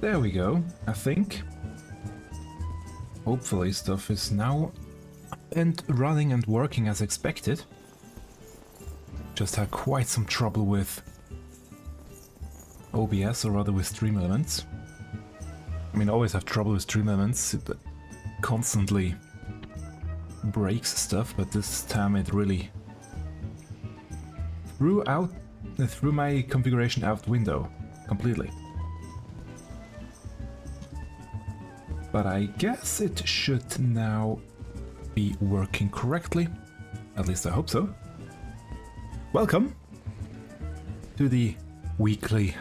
There we go, I think. Hopefully stuff is now up and running and working as expected. Just had quite some trouble with OBS, or rather with Stream Elements. I mean, I always have trouble with Stream Elements. It constantly breaks stuff, but this time it really threw my configuration out the window completely. But I guess it should now be working correctly. At least I hope so. Welcome to the weekly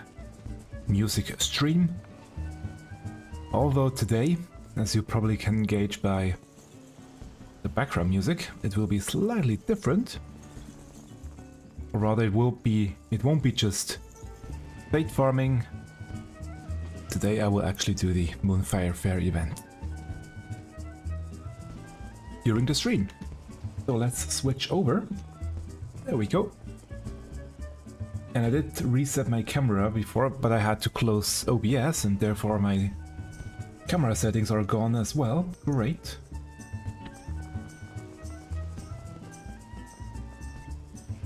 music stream. Although today, as you probably can gauge by the background music, it will be slightly different. Or rather, it won't be just bait farming. Today I will actually do the Moonfire Faire event during the stream. So let's switch over. There we go. And I did reset my camera before, but I had to close OBS and therefore my camera settings are gone as well. Great.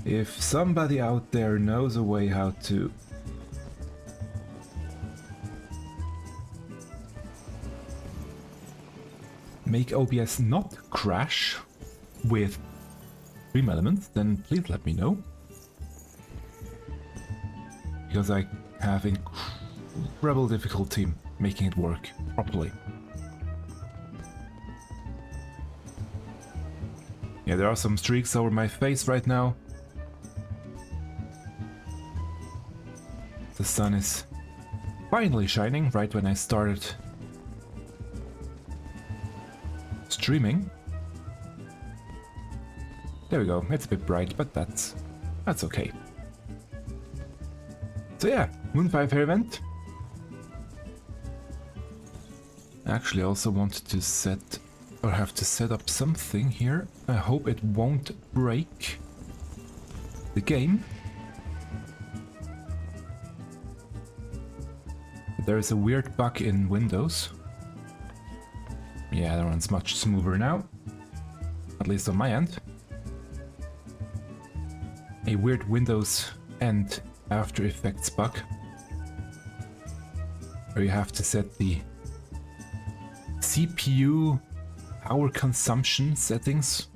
If somebody out there knows a way how to make OBS not crash with Stream Elements, then please let me know. Because I have incredible difficulty making it work properly. Yeah, there are some streaks over my face right now. The sun is finally shining right when I started streaming. There we go. It's a bit bright, but that's okay. So yeah, Moonfire Faire event. Actually, I also want to have to set up something here. I hope it won't break the game. There is a weird bug in Windows. Yeah, that runs much smoother now. At least on my end. A weird Windows and After Effects bug. Where you have to set the CPU power consumption settings.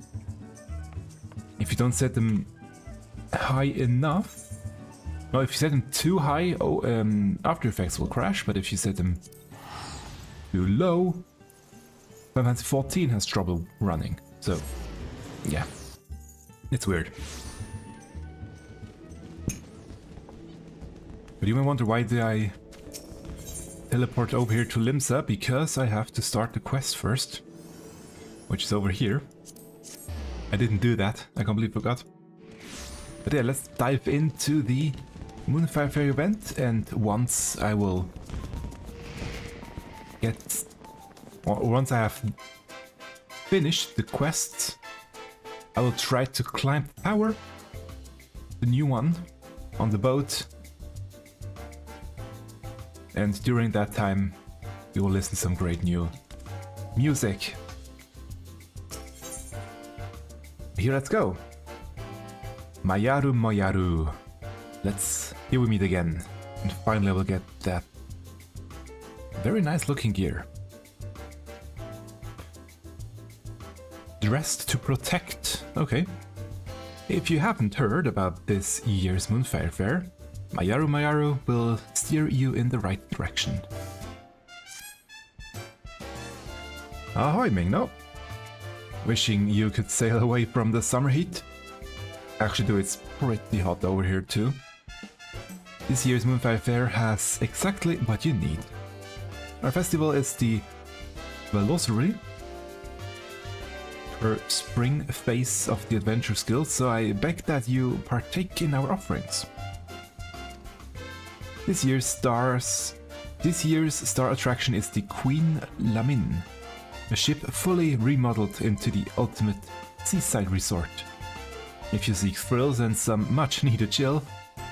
If you don't set them high enough, no, if you set them too high, After Effects will crash, but if you set them too low, Final Fantasy 14 has trouble running. So, yeah, it's weird. But you may wonder, why did I teleport over here to Limsa? Because I have to start the quest first, which is over here. I didn't do that, I completely forgot. But yeah, let's dive into the Moonfire Faire event, and once I will once I have finished the quest, I will try to climb the tower, the new one, on the boat. And during that time, we will listen to some great new music. Here, let's go. Mayaru Mayaru. Here we meet again. And finally I will get that very nice looking gear. Dressed to protect. Okay. If you haven't heard about this year's Moonfire Faire, Mayaru Mayaru will steer you in the right direction. Ahoy, Miingno! Wishing you could sail away from the summer heat. Actually, though, it's pretty hot over here too. This year's Moonfire Faire has exactly what you need. Our festival is the Velocery, her spring phase of the adventure skills, so I beg that you partake in our offerings. This year's star attraction is the Queen Lamin, a ship fully remodeled into the ultimate seaside resort. If you seek thrills and some much needed chill,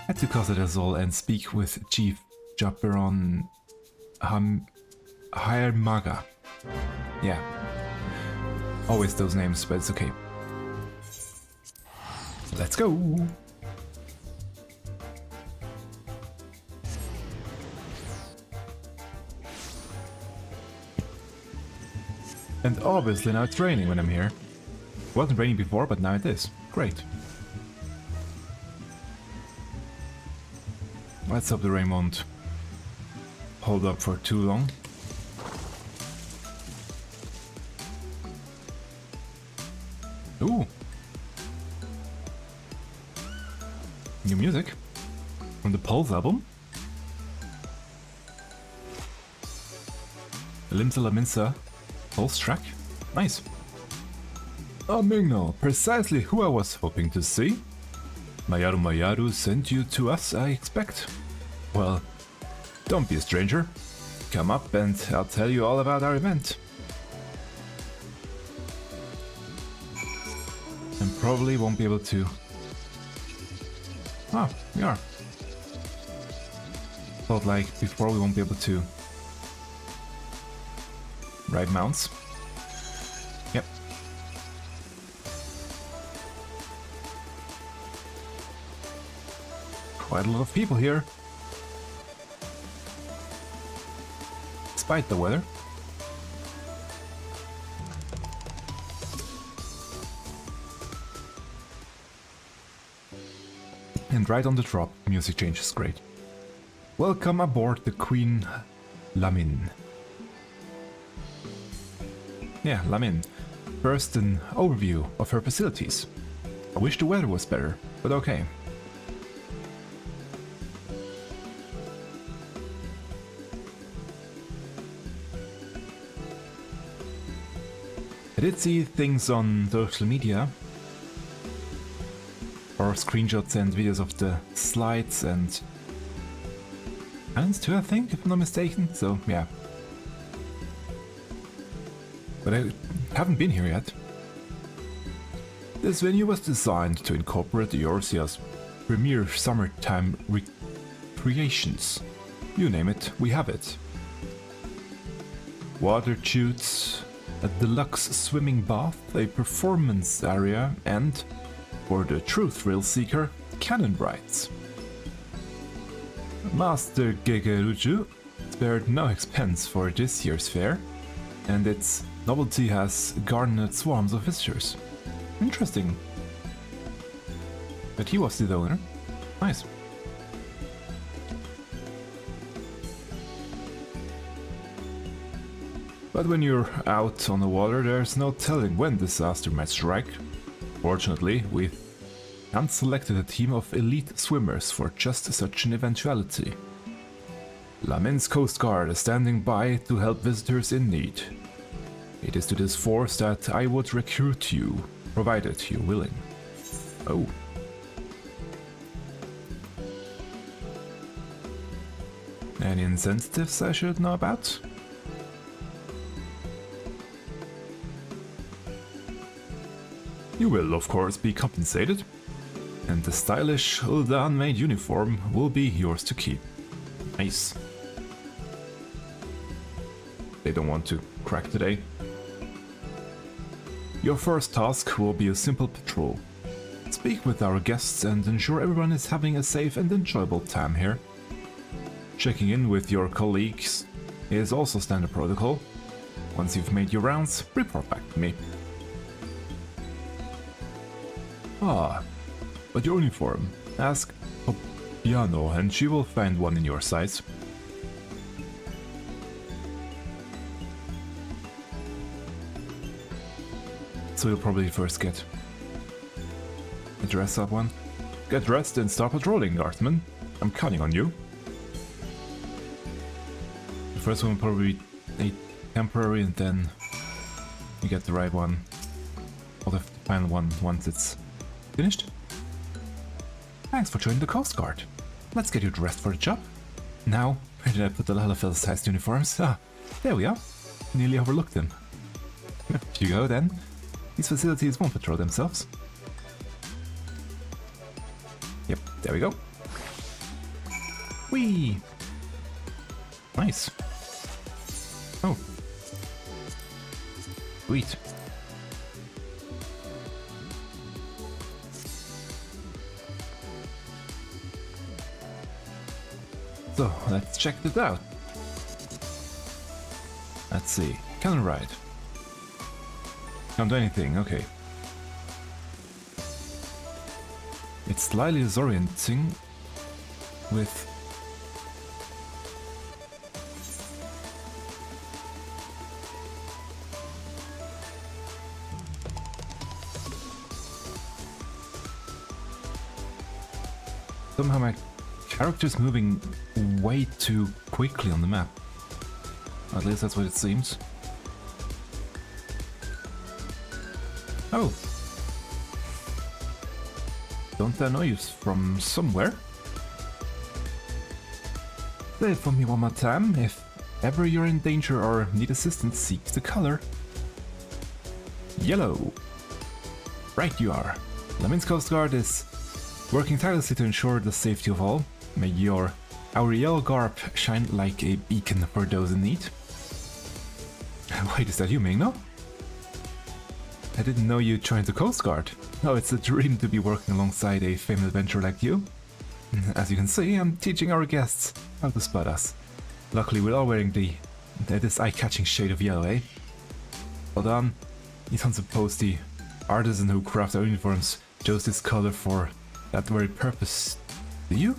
head to Casa del Sol and speak with Chief Japeron Hiremaga. Yeah. Always those names, but it's okay. Let's go! And obviously now it's raining when I'm here. It wasn't raining before, but now it is. Great. Let's hope the rain won't hold up for too long. Ooh! New music from the Pulse album. Limsa Laminsa Pulse track. Nice. Oh, Miingno, precisely who I was hoping to see. Mayaru sent you to us, I expect. Well, don't be a stranger. Come up and I'll tell you all about our event. And probably won't be able to... Ah, we are. Felt like before we won't be able to ride mounts. Yep. Quite a lot of people here. Despite the weather. And right on the drop, music changes great. Welcome aboard the Queen Lamin. Yeah, Lamin. First, an overview of her facilities. I wish the weather was better, but okay. I did see things on social media, or screenshots and videos of the slides and hands too, I think, if I'm not mistaken, so yeah. But I haven't been here yet. This venue was designed to incorporate Eorzea's premier summertime recreations. You name it, we have it. Water chutes, a deluxe swimming bath, a performance area, and, for the true thrill seeker, cannon rides. Master Gegeruju spared no expense for this year's fair, and its novelty has garnered swarms of visitors. Interesting. But he was the owner. Nice. But when you're out on the water, there's no telling when disaster might strike. Fortunately, we've hand-selected a team of elite swimmers for just such an eventuality. Lamin's Coast Guard is standing by to help visitors in need. It is to this force that I would recruit you, provided you're willing. Oh. Any incentives I should know about? You will, of course, be compensated, and the stylish Ul'dah-made uniform will be yours to keep. Nice. They don't want to crack today. Your first task will be a simple patrol. Speak with our guests and ensure everyone is having a safe and enjoyable time here. Checking in with your colleagues is also standard protocol. Once you've made your rounds, report back to me. Ah, but your uniform. Ask Kotomiya and she will find one in your size. So you'll probably first get a dress-up one. Get dressed and start patrolling, Guardsman. I'm counting on you. The first one will probably be a temporary and then you get the right one. Or the final one once it's finished. Thanks for joining the Coast Guard. Let's get you dressed for the job. Now, where did I put the Lalafell-sized uniforms? Ah, there we are. Nearly overlooked them. Here you go then. These facilities won't patrol themselves. Yep, there we go. Whee! Nice. Oh. Sweet. So, let's check this out. Let's see. Cannon ride. Can't do anything, okay. It's slightly disorienting with somehow my character's moving way too quickly on the map. At least that's what it seems. Oh. Don't I know you from somewhere? Say it for me one more time. If ever you're in danger or need assistance, seek the color. Yellow. Right you are. Lemon's Coast Guard is working tirelessly to ensure the safety of all. May our yellow garb shine like a beacon for those in need. Wait, is that you, Miingno? I didn't know you joined the Coast Guard. Oh, it's a dream to be working alongside a famous adventurer like you. As you can see, I'm teaching our guests how to spot us. Luckily, we're all wearing this eye-catching shade of yellow, eh? Hold on, you don't suppose the artisan who crafts our uniforms chose this color for that very purpose, do you?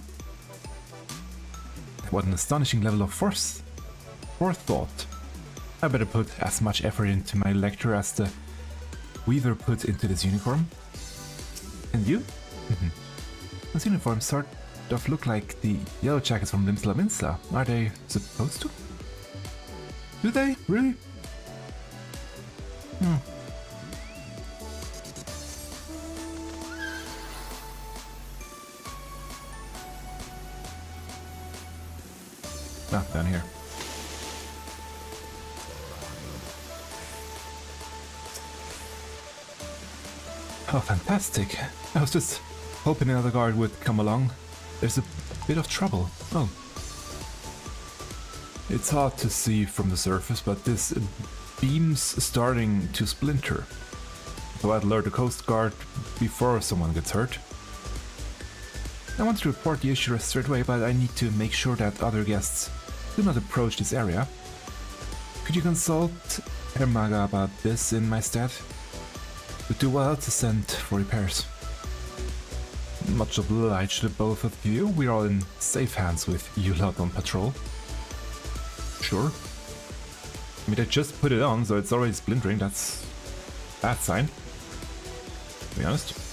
What an astonishing level of forethought. I better put as much effort into my lecture as the weaver put into this uniform. And you? Those uniforms sort of look like the yellow jackets from Limsla Minsla. Are they supposed to? Do they? Really? Ah, down here. Oh, fantastic. I was just hoping another guard would come along. There's a bit of trouble. Oh. It's hard to see from the surface, but this beam's starting to splinter. So I'd alert the Coast Guard before someone gets hurt. I want to report the issue straight away, but I need to make sure that other guests do not approach this area. Could you consult Hermaga about this in my stead? Would do well to send for repairs. Much obliged to both of you. We're all in safe hands with you lot on patrol. Sure. I mean, I just put it on, so it's already splintering. That's a bad sign, to be honest.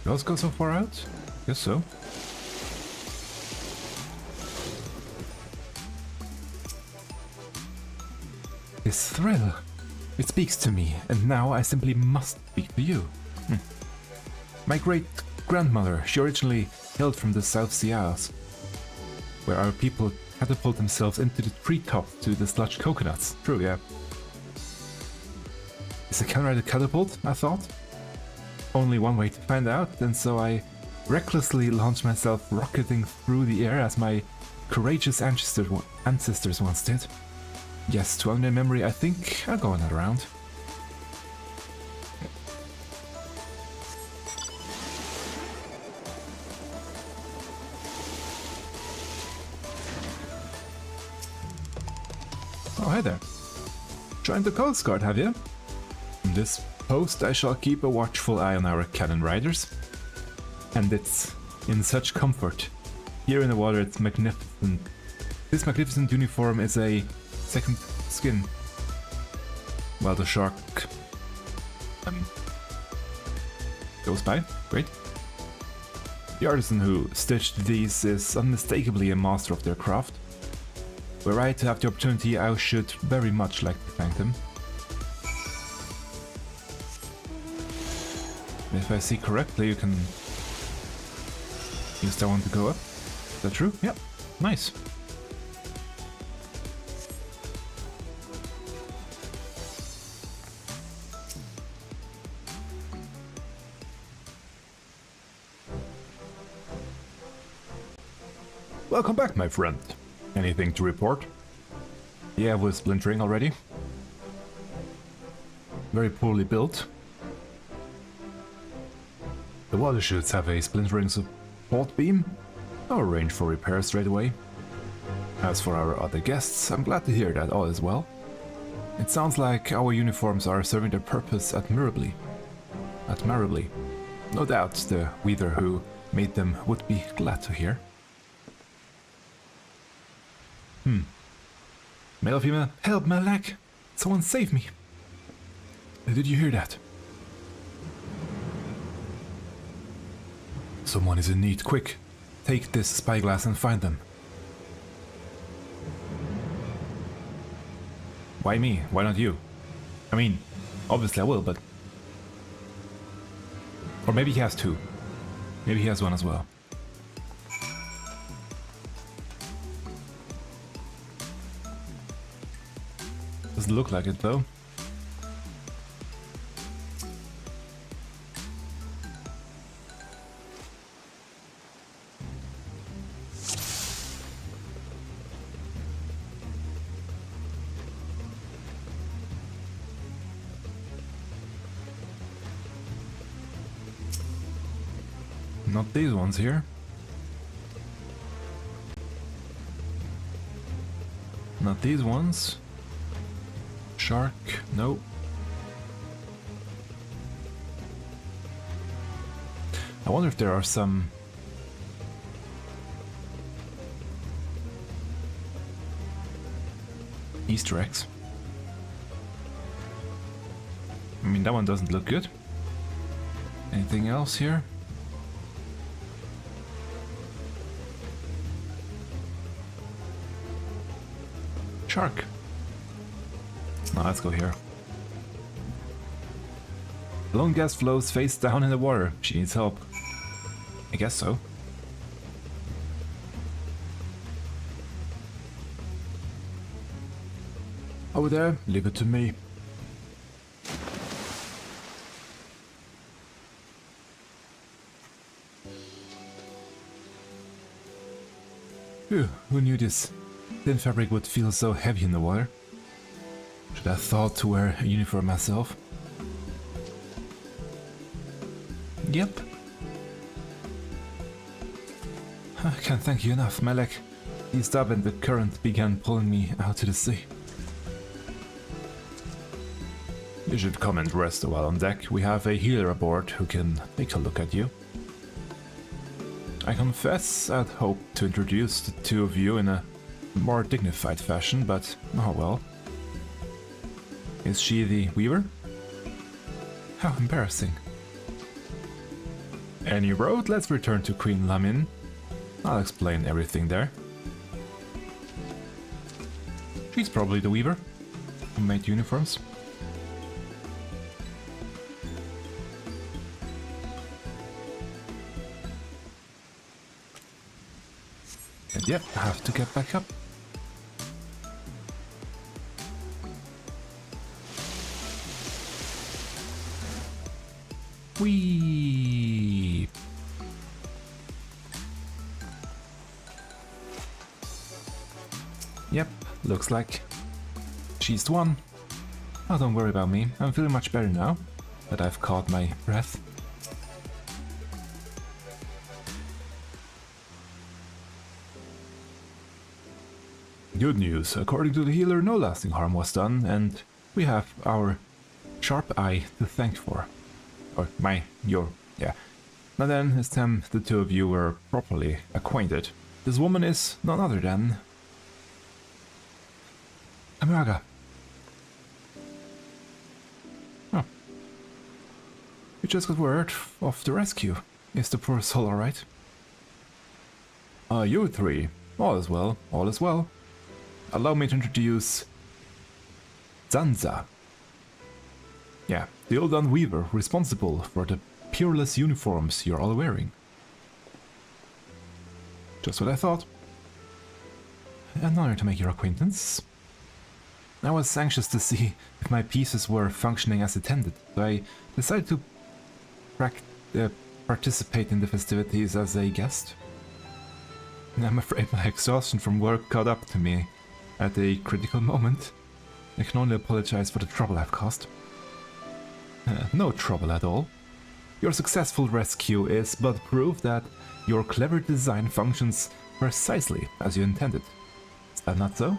Those go so far out? Guess so. This thrill, it speaks to me, and now I simply must speak to you. My great-grandmother, she originally hailed from the South Sea Isles, where our people catapult themselves into the treetops to dislodge coconuts. True, yeah. Is a counter catapult, I thought? Only one way to find out, and so I recklessly launched myself rocketing through the air as my courageous ancestors once did. Yes, to honor their memory, I think I'll go another round. Oh, hi there. Joined the Coast Guard, have you? In this post, I shall keep a watchful eye on our cannon riders. And it's in such comfort. Here in the water, it's magnificent. This magnificent uniform is a second skin. While the shark goes by. Great. The artisan who stitched these is unmistakably a master of their craft. Were I to have the opportunity, I should very much like to thank them. If I see correctly, you can use that one to go up. Is that true? Yep. Nice. Welcome back, my friend. Anything to report? Yeah, we're splintering already. Very poorly built. The water chutes have a splintering support beam. No range for repair straight away. As for our other guests, I'm glad to hear that all is well. It sounds like our uniforms are serving their purpose admirably. Admirably. No doubt the weaver who made them would be glad to hear. Male or female? Help, my leg! Someone save me! Did you hear that? Someone is in need, quick! Take this spyglass and find them. Why me? Why not you? I mean, obviously I will, but... Or maybe he has two. Maybe he has one as well. Doesn't look like it though. Not these ones here. Not these ones. Shark, no. I wonder if there are some Easter eggs. I mean, that one doesn't look good. Anything else here? Shark. Now let's go here. The lone guest flows face down in the water. She needs help. I guess so. Over there, leave it to me. Phew, who knew this thin fabric would feel so heavy in the water? Should have thought to wear a uniform myself. Yep. I can't thank you enough, Malek. Eased up and the current began pulling me out to the sea. You should come and rest a while on deck. We have a healer aboard who can take a look at you. I confess I'd hoped to introduce the two of you in a more dignified fashion, but oh well. Is she the weaver? How embarrassing. Any road, let's return to Queen Lamin. I'll explain everything there. She's probably the weaver who made uniforms. And yep, I have to get back up. Whee! Yep, looks like she's won. Oh, don't worry about me. I'm feeling much better now that I've caught my breath. Good news. According to the healer, no lasting harm was done, and we have our sharp eye to thank for. Or yeah. Now then, it's time the two of you were properly acquainted. This woman is none other than... Amaga. Oh. You just got word of the rescue. Is the poor soul alright? You three. All is well, all is well. Allow me to introduce... Zanza. Yeah, the old Weaver responsible for the peerless uniforms you're all wearing. Just what I thought. An honor to make your acquaintance. I was anxious to see if my pieces were functioning as intended, so I decided to participate in the festivities as a guest. I'm afraid my exhaustion from work caught up to me at a critical moment. I can only apologize for the trouble I've caused. No trouble at all. Your successful rescue is but proof that your clever design functions precisely as you intended. Is that not so?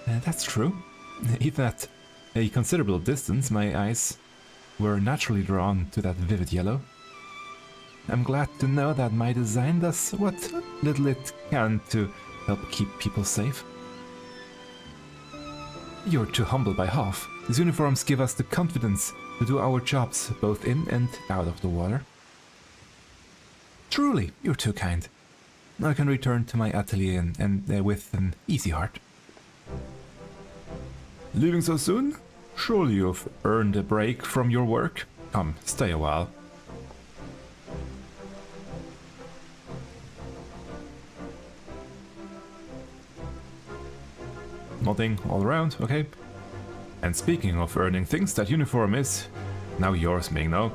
That's true. Even at a considerable distance, my eyes were naturally drawn to that vivid yellow. I'm glad to know that my design does what little it can to help keep people safe. You're too humble by half. These uniforms give us the confidence to do our jobs both in and out of the water. Truly, you're too kind. I can return to my atelier and with an easy heart. Leaving so soon? Surely you've earned a break from your work. Come, stay a while. Nodding all around, okay. And speaking of earning things, that uniform is now yours, Miingno.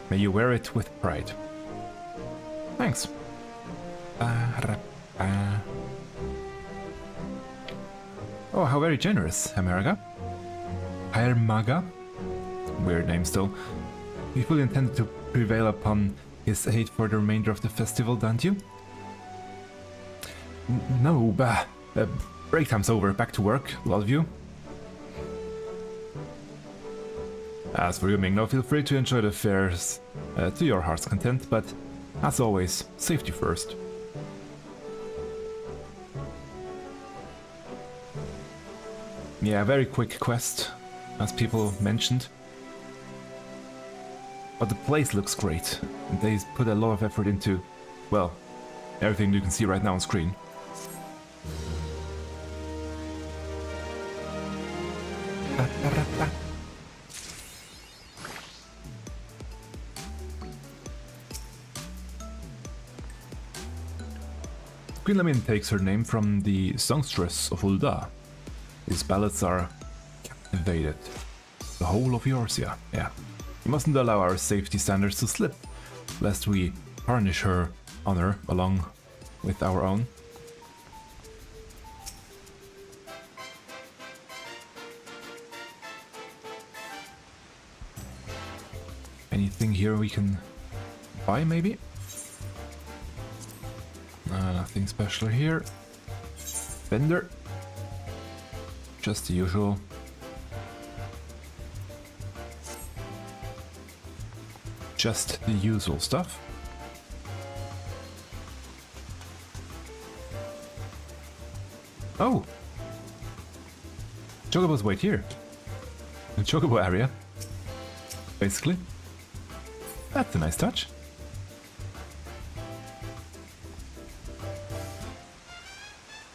May you wear it with pride. Thanks. Oh, how very generous, America. Hermaga? Weird name still. You fully intended to prevail upon his hate for the remainder of the festival, don't you? No, break time's over. Back to work, a lot of you. As for you, Miingno, feel free to enjoy the fairs to your heart's content, but as always, safety first. Yeah, very quick quest, as people mentioned. But the place looks great, and they put a lot of effort into, well, everything you can see right now on screen. Queen Lamin takes her name from the songstress of Ul'dah. These ballads are captivated. The whole of Eorzea, yeah. We mustn't allow our safety standards to slip, lest we tarnish her honor along with our own. Anything here we can buy, maybe? Nothing special here. Vendor. Just the usual. Just the usual stuff. Oh! Chocobos wait here. The Chocobo area. Basically. That's a nice touch.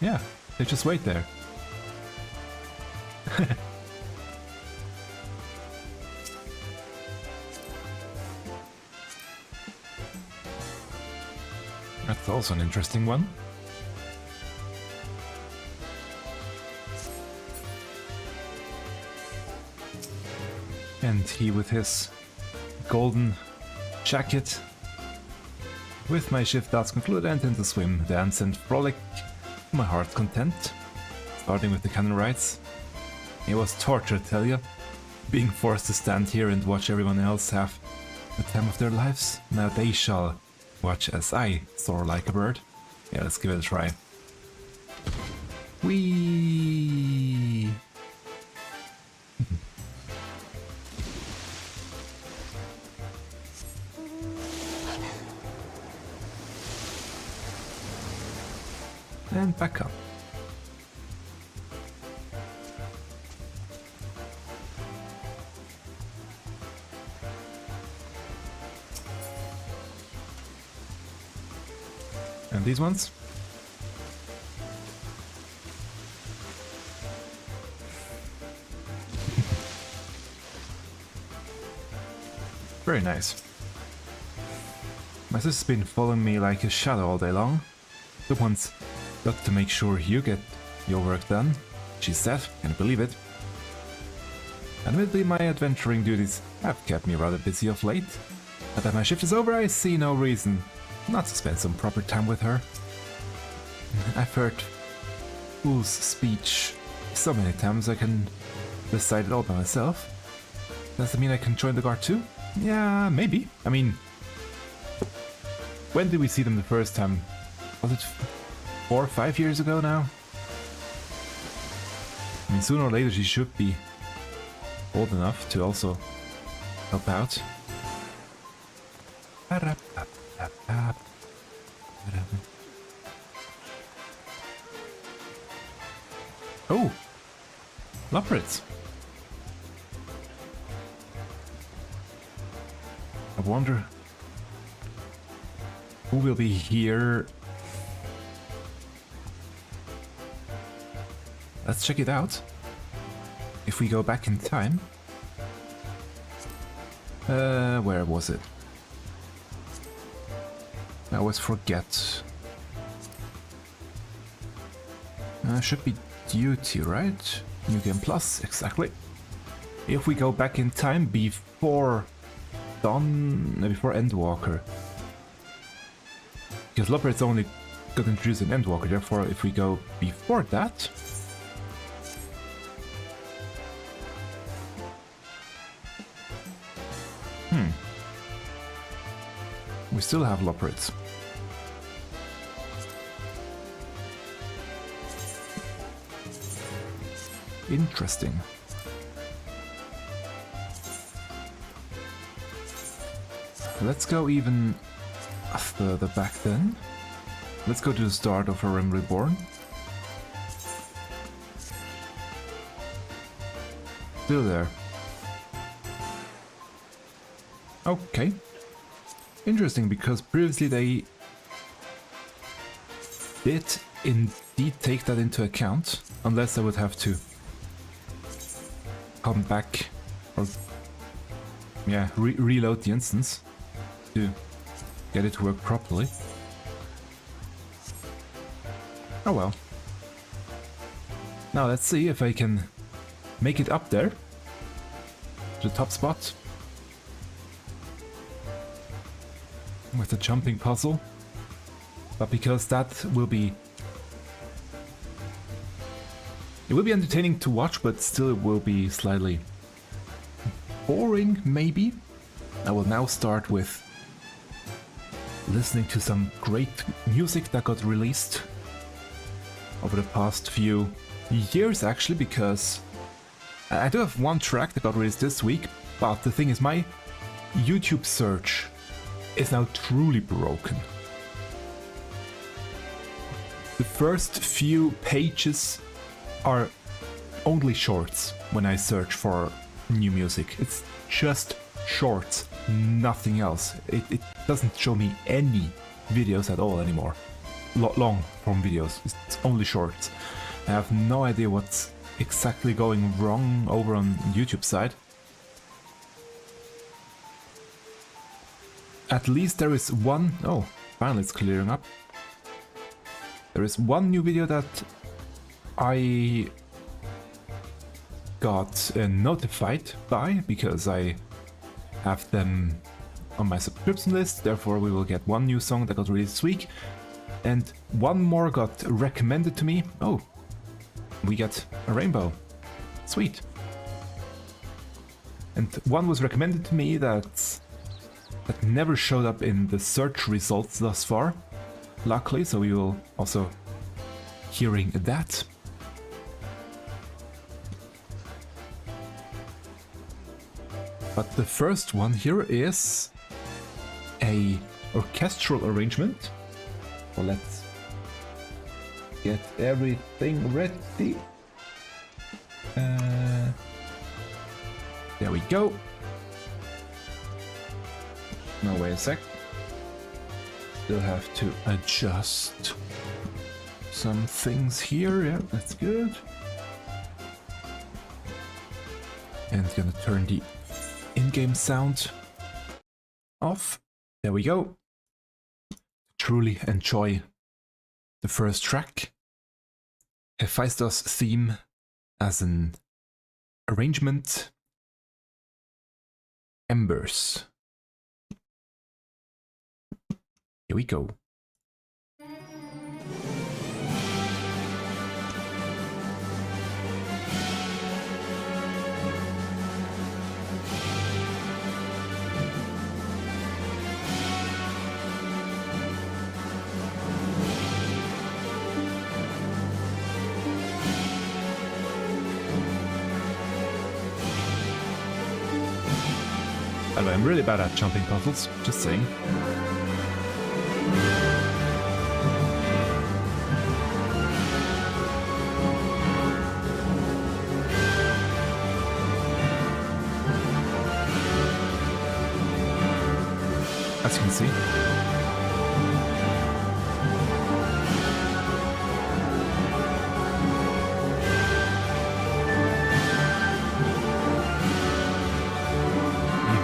Yeah, they just wait there. That's also an interesting one. And he with his golden jacket. With my shift that's concluded, I intend to swim, dance and frolic to my heart's content. Starting with the cannon rides. It was torture, tell you. Being forced to stand here and watch everyone else have the time of their lives. Now they shall watch as I soar like a bird. Yeah, let's give it a try. Whee! And back up. And these ones? Very nice. My sister's been following me like a shadow all day long. The ones got to make sure you get your work done, she said, can't believe it. Admittedly, my adventuring duties have kept me rather busy of late, but that my shift is over, I see no reason not to spend some proper time with her. I've heard Fool's speech so many times I can recite it all by myself. Does it mean I can join the guard too? Yeah, maybe. I mean, when did we see them the first time? Was it 4 or 5 years ago now? I mean, sooner or later she should be old enough to also help out. Oh! Leopards! I wonder who will be here. Let's check it out. If we go back in time. Where was it? I always forget. Should be duty, right? New Game Plus, exactly. If we go back in time before before Endwalker. Because Leopards only got introduced in Endwalker, therefore if we go before that... We still have Leopards. Interesting. Let's go even further back then. Let's go to the start of A Realm Reborn. Still there. Okay. Interesting, because previously they did indeed take that into account, unless I would have to come back or reload the instance to get it to work properly. Oh well. Now let's see if I can make it up there to the top spot with the jumping puzzle, but because that will be... It will be entertaining to watch, but still it will be slightly boring, maybe. I will now start with listening to some great music that got released over the past few years, actually, because I do have one track that got released this week, but the thing is, my YouTube search is now truly broken. The first few pages are only shorts when I search for new music. It's just shorts, nothing else. It doesn't show me any videos at all anymore. Long form videos, it's only shorts. I have no idea what's exactly going wrong over on YouTube side. At least there is one... Oh, finally it's clearing up. There is one new video that I got notified by, because I have them on my subscription list, therefore we will get one new song that got released this week. And one more got recommended to me. Oh, we get a rainbow. Sweet. And one was recommended to me that never showed up in the search results thus far, luckily, so we will also hearing that. But the first one here is a orchestral arrangement. So let's get everything ready. There we go. No, wait a sec. Still have to adjust some things here. Yeah, that's good. And gonna turn the in-game sound off. There we go. Truly enjoy the first track. Hephaestus theme as an arrangement. Embers. Here we go. By the way, I'm really bad at jumping puzzles, just saying. As you can see.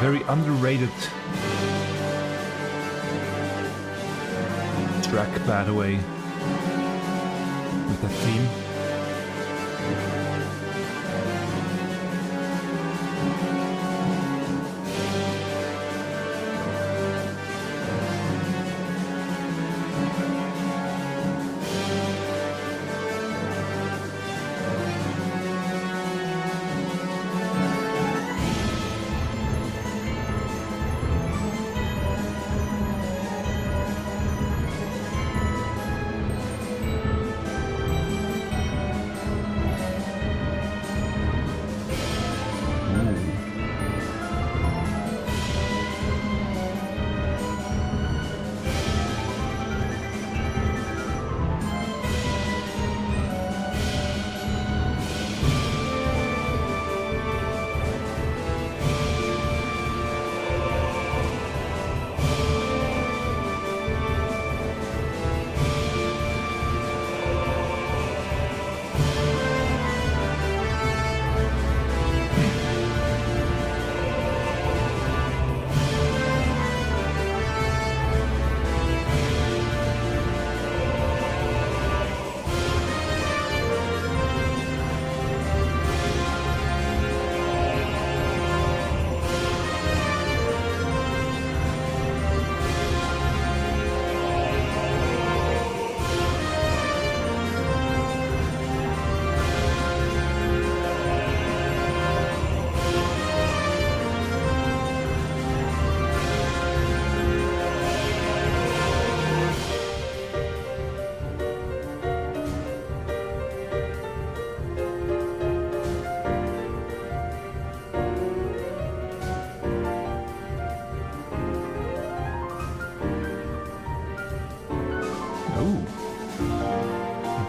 Very underrated track, by the way, with that theme.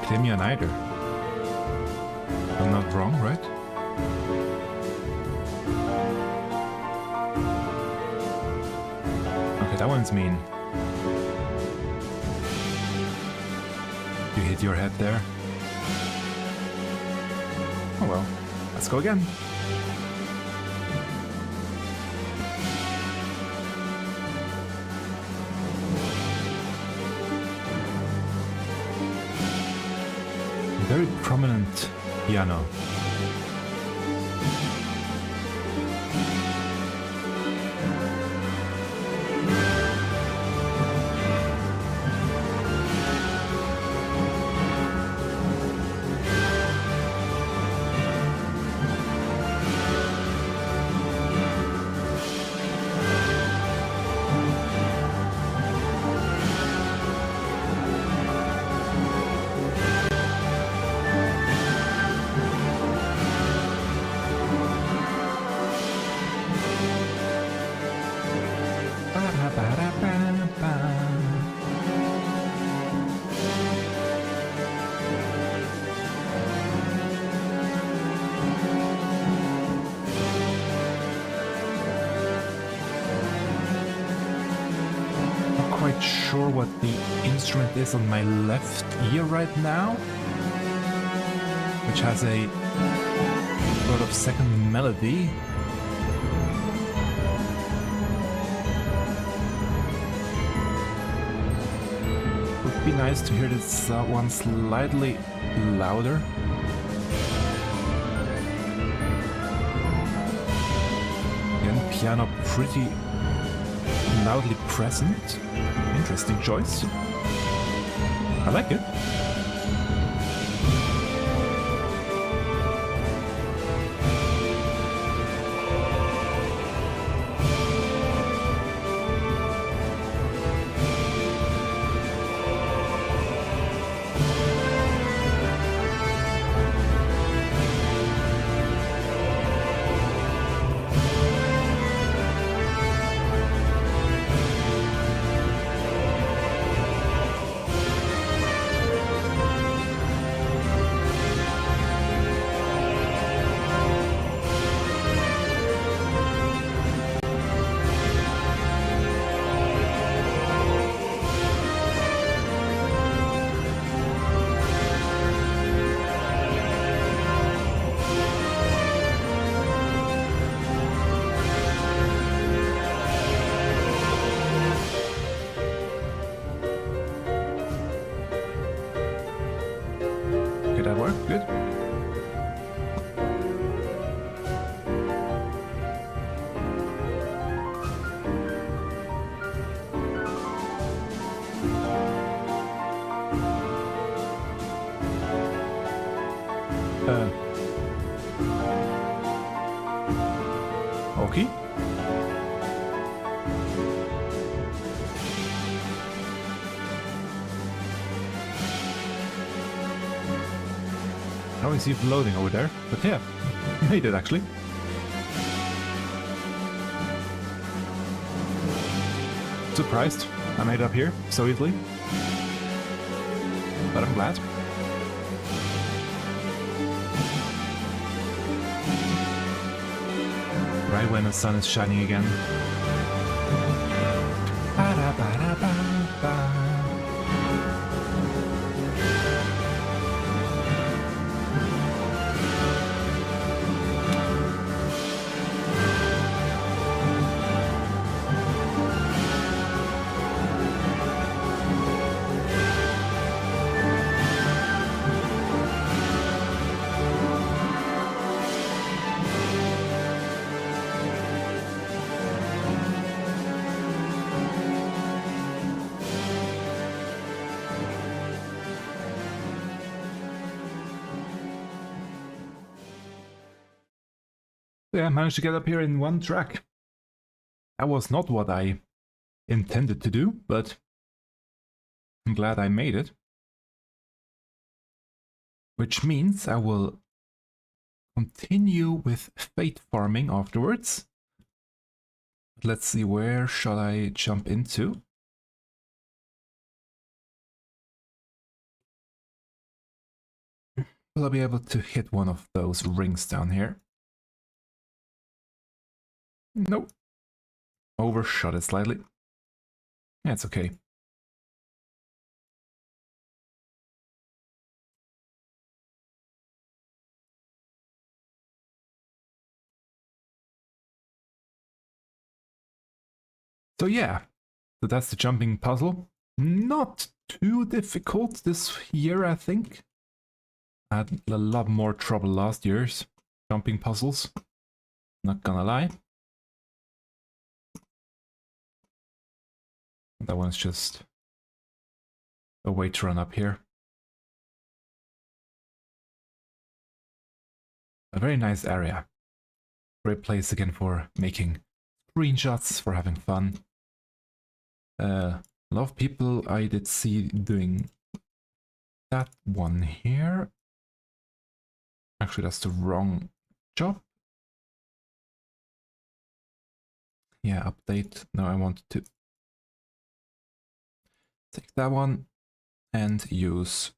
Kotomiya and Anyder. I'm not wrong, right? Okay, that one's mean. You hit your head there. Oh well, let's go again. Very prominent piano. Sure what the instrument is on my left ear right now, which has a sort of second melody. Would be nice to hear this one slightly louder. Again, piano pretty loudly present. interesting choice. I like it. That work? Good. Okay. I don't see it loading over there, but yeah, made it actually. Surprised I made it up here so easily, but I'm glad. Right when the sun is shining again. Ba-da-ba-da-ba-ba. Yeah, I managed to get up here in one track. That was not what I intended to do, but I'm glad I made it. Which means I will continue with fate farming afterwards. Let's see, where shall I jump into? Will I be able to hit one of those rings down here? Nope. Overshot it slightly. Yeah, it's okay. So yeah, so that's the jumping puzzle. Not too difficult this year, I think. I had a lot more trouble last year's jumping puzzles. Not gonna lie. That one's just a way to run up here. A very nice area. Great place again for making screenshots, for having fun. A lot of people I did see doing that one here. Actually, that's the wrong job. Yeah, update. No, I want to take that one and use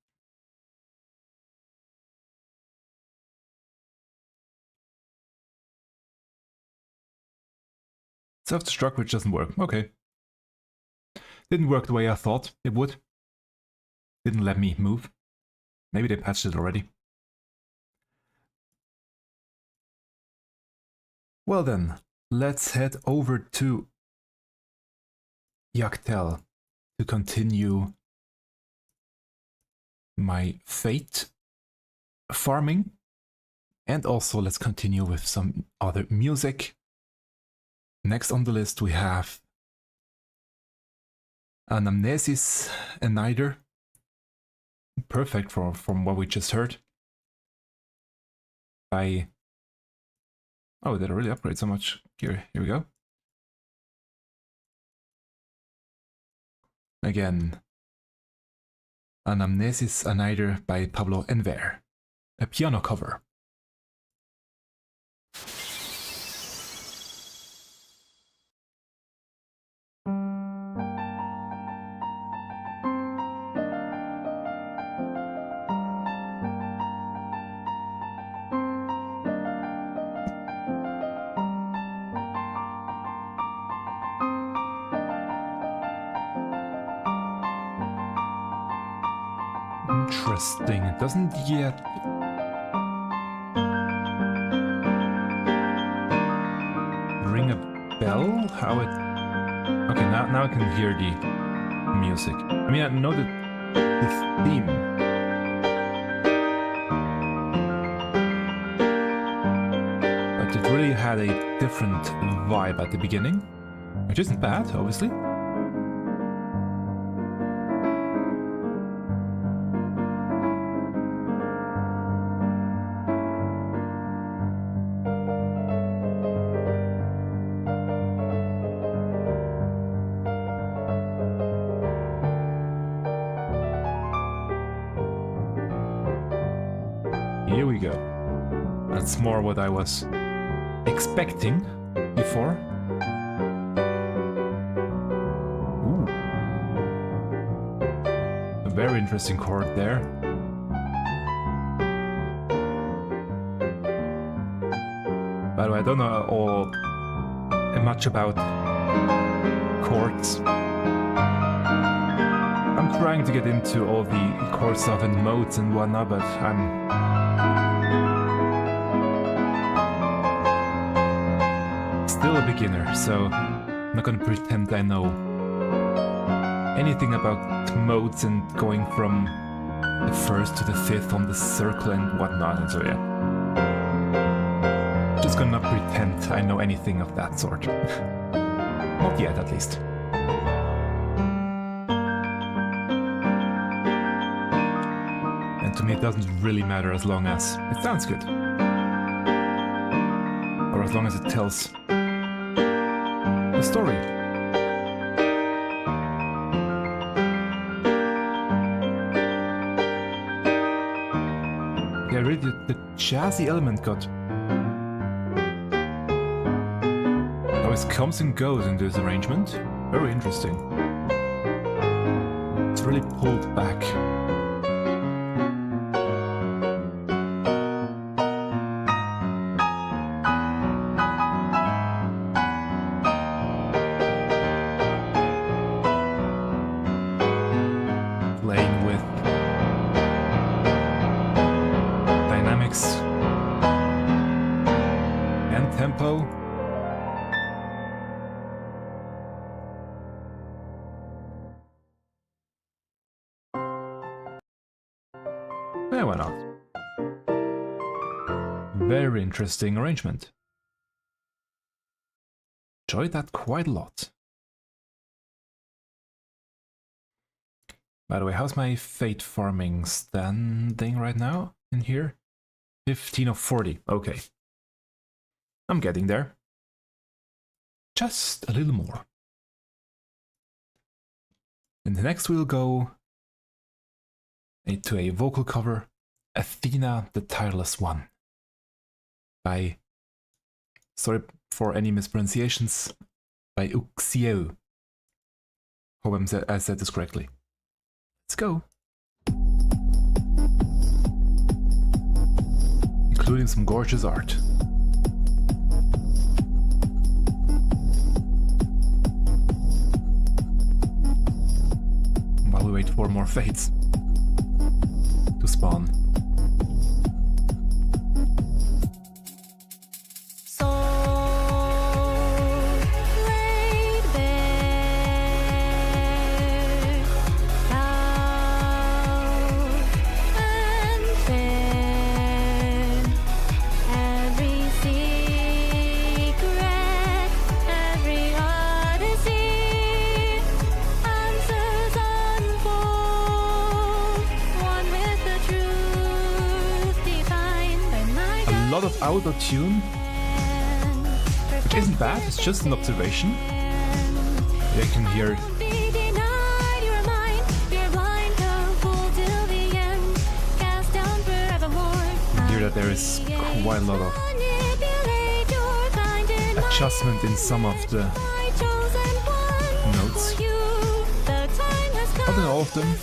self-destruct, which doesn't work. Okay. Didn't work the way I thought it would. Didn't let me move. Maybe they patched it already. Well then, let's head over to Yaktel to continue my fate farming. And also let's continue with some other music. Next on the list we have Anamnesis, Anyder. Perfect from what we just heard. By... Oh, did I really upgrade so much? Here we go. Again. Anamnesis, Anyder by Pablo Enver. A piano cover. Interesting. It doesn't yet ring a bell. How it? Okay, now I can hear the music. I mean, I know the theme. But it really had a different vibe at the beginning, which isn't bad, obviously. Here we go. That's more what I was expecting before. Ooh. A very interesting chord there. By the way, I don't know much about chords. I'm trying to get into all the chord stuff and modes and whatnot, but I'm still a beginner, so I'm not gonna pretend I know anything about modes and going from the first to the fifth on the circle and whatnot, and so yeah. Just gonna not pretend I know anything of that sort. Not yet, at least. And to me it doesn't really matter as long as it sounds good. Or as long as it tells the story. Yeah, really the jazzy element got... always comes and goes in this arrangement. Very interesting. It's really pulled back. Playing with dynamics and tempo. Yeah, why not? Very interesting arrangement. Enjoyed that quite a lot. By the way, how's my fate farming standing right now in here? 15 of 40. Okay. I'm getting there. Just a little more. And the next we'll go to a vocal cover, Athena the Tireless One, by, sorry for any mispronunciations, by Uxieu. Hope I said this correctly. Let's go. Including some gorgeous art. While we wait for more fates to spawn. Answer auto-tune, which isn't bad, it's just an observation. You can hear that there is quite a lot of adjustment in some of the notes, not in all of them.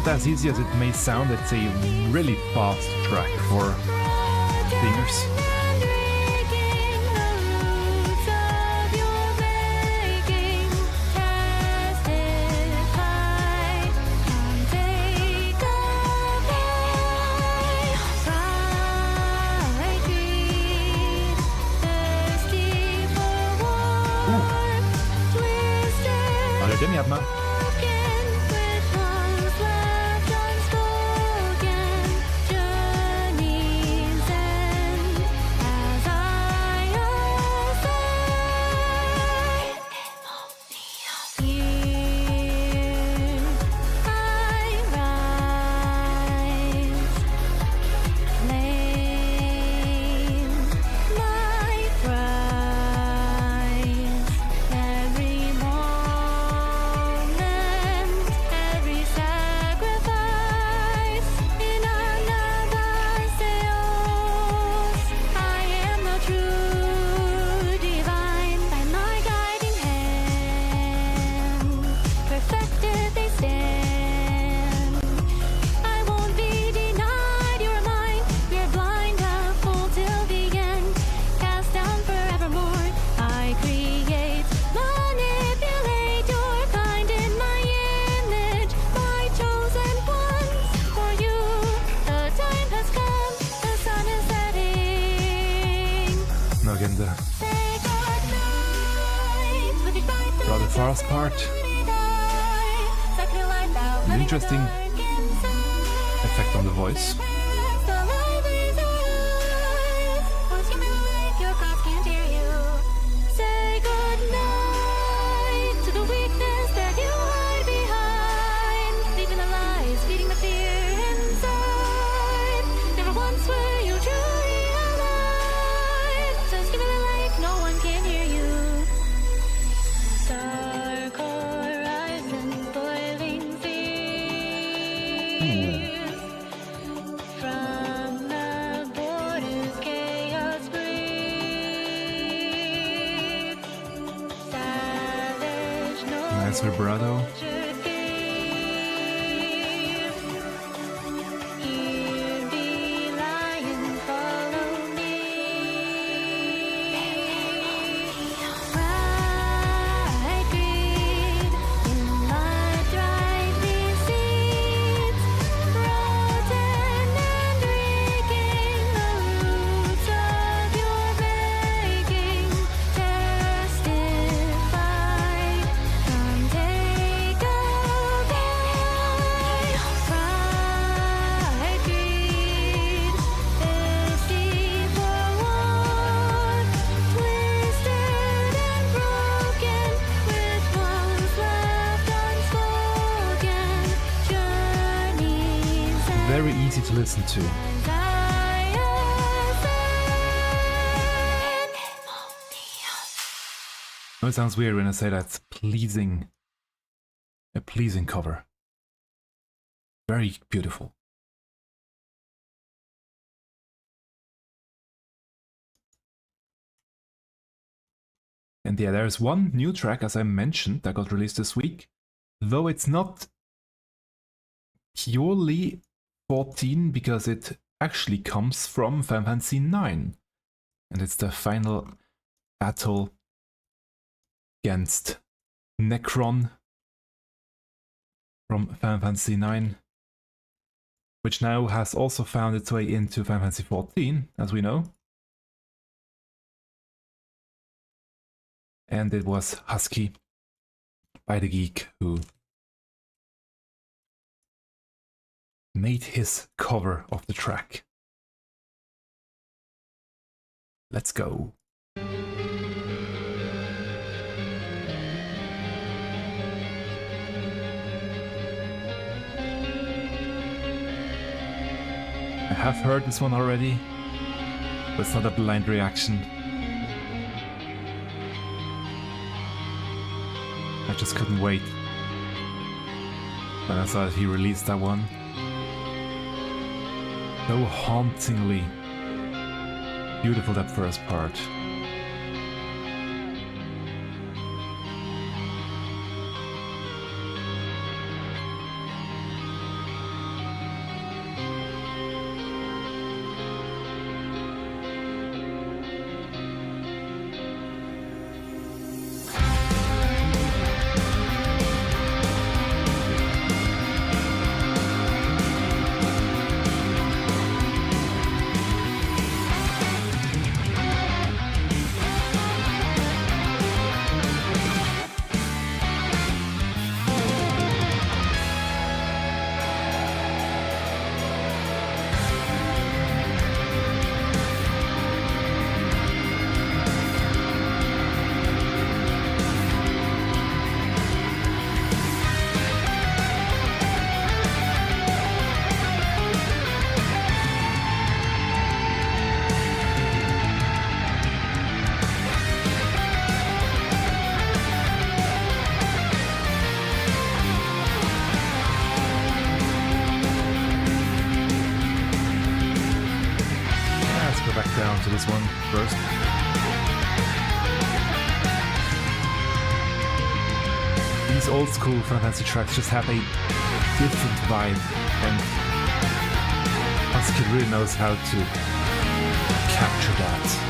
As easy as it may sound, it's a really fast track for singers. Ja, det är den jävla. Rather fast part. An interesting effect on the voice. Nice vibrato. Very easy to listen to. No, it sounds weird when I say that's pleasing. A pleasing cover. Very beautiful. And yeah, there's one new track, as I mentioned, that got released this week. Though it's not purely 14, because it actually comes from Final Fantasy IX. And it's the final battle against Necron from Final Fantasy IX, which now has also found its way into Final Fantasy XIV, as we know. And it was Husky by the Geek who made his cover of the track. Let's go. I have heard this one already, but it's not a blind reaction. I just couldn't wait when I saw that he released that one. So hauntingly beautiful, that first part. To this one first. These old school Final Fantasy tracks just have a different vibe, and Husky really knows how to capture that.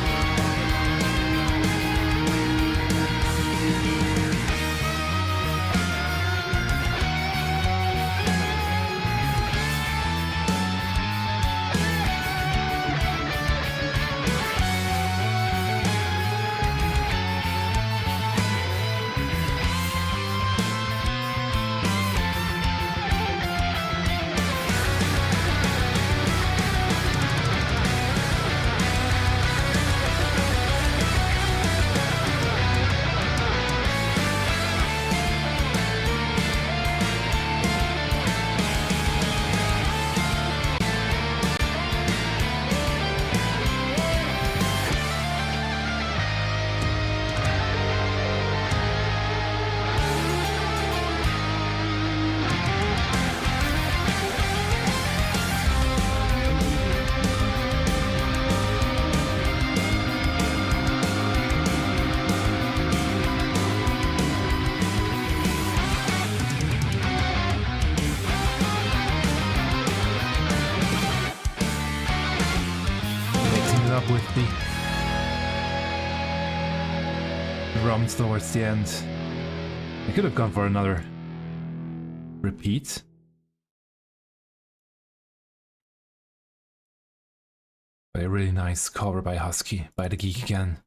With the drums towards the end. I could have gone for another repeat. But a really nice cover by Husky, by the Geek again.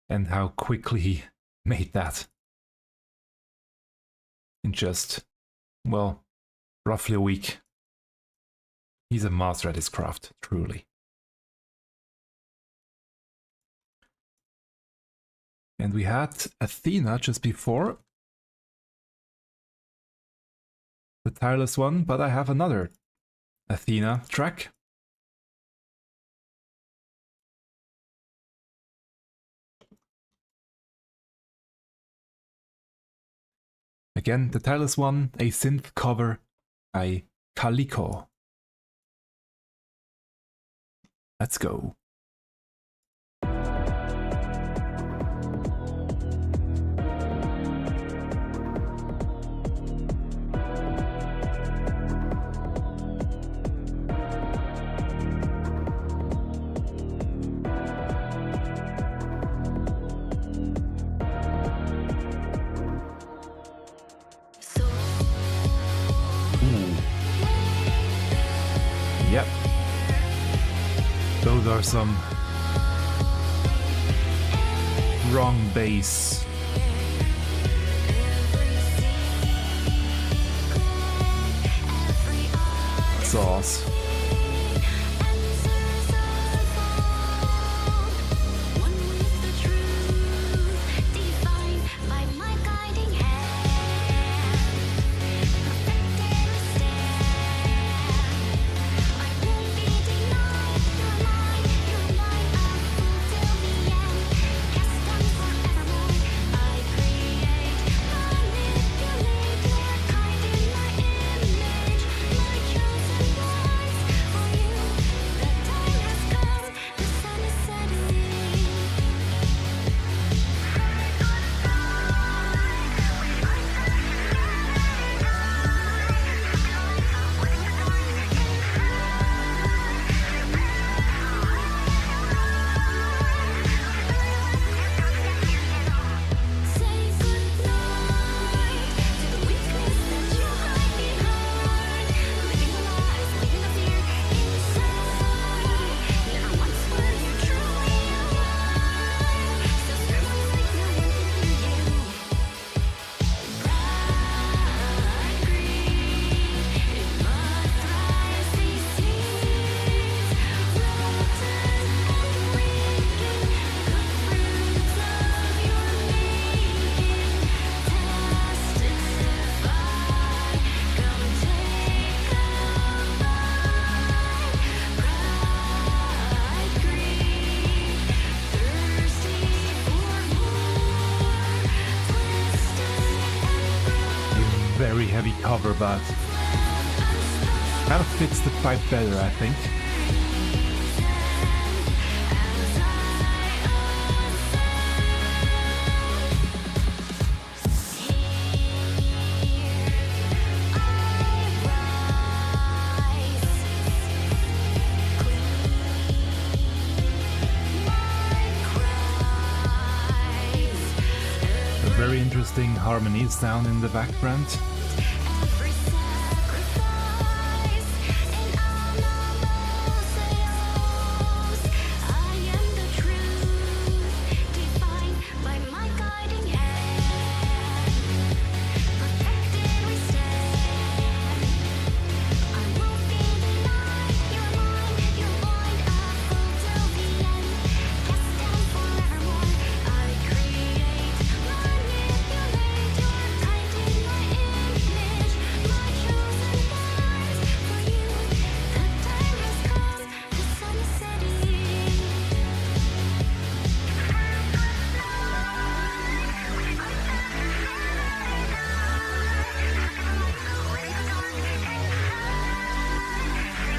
And how quickly he made that. In just, well, roughly a week. He's a master at his craft, truly. And we had Athena just before. The Tireless One, but I have another Athena track. Again, the Tireless One, a synth cover by Calico. Let's go. are some wrong bass. Sauce. Very heavy cover, but kind of fits the pipe better, I think. A very interesting harmonies sound in the background.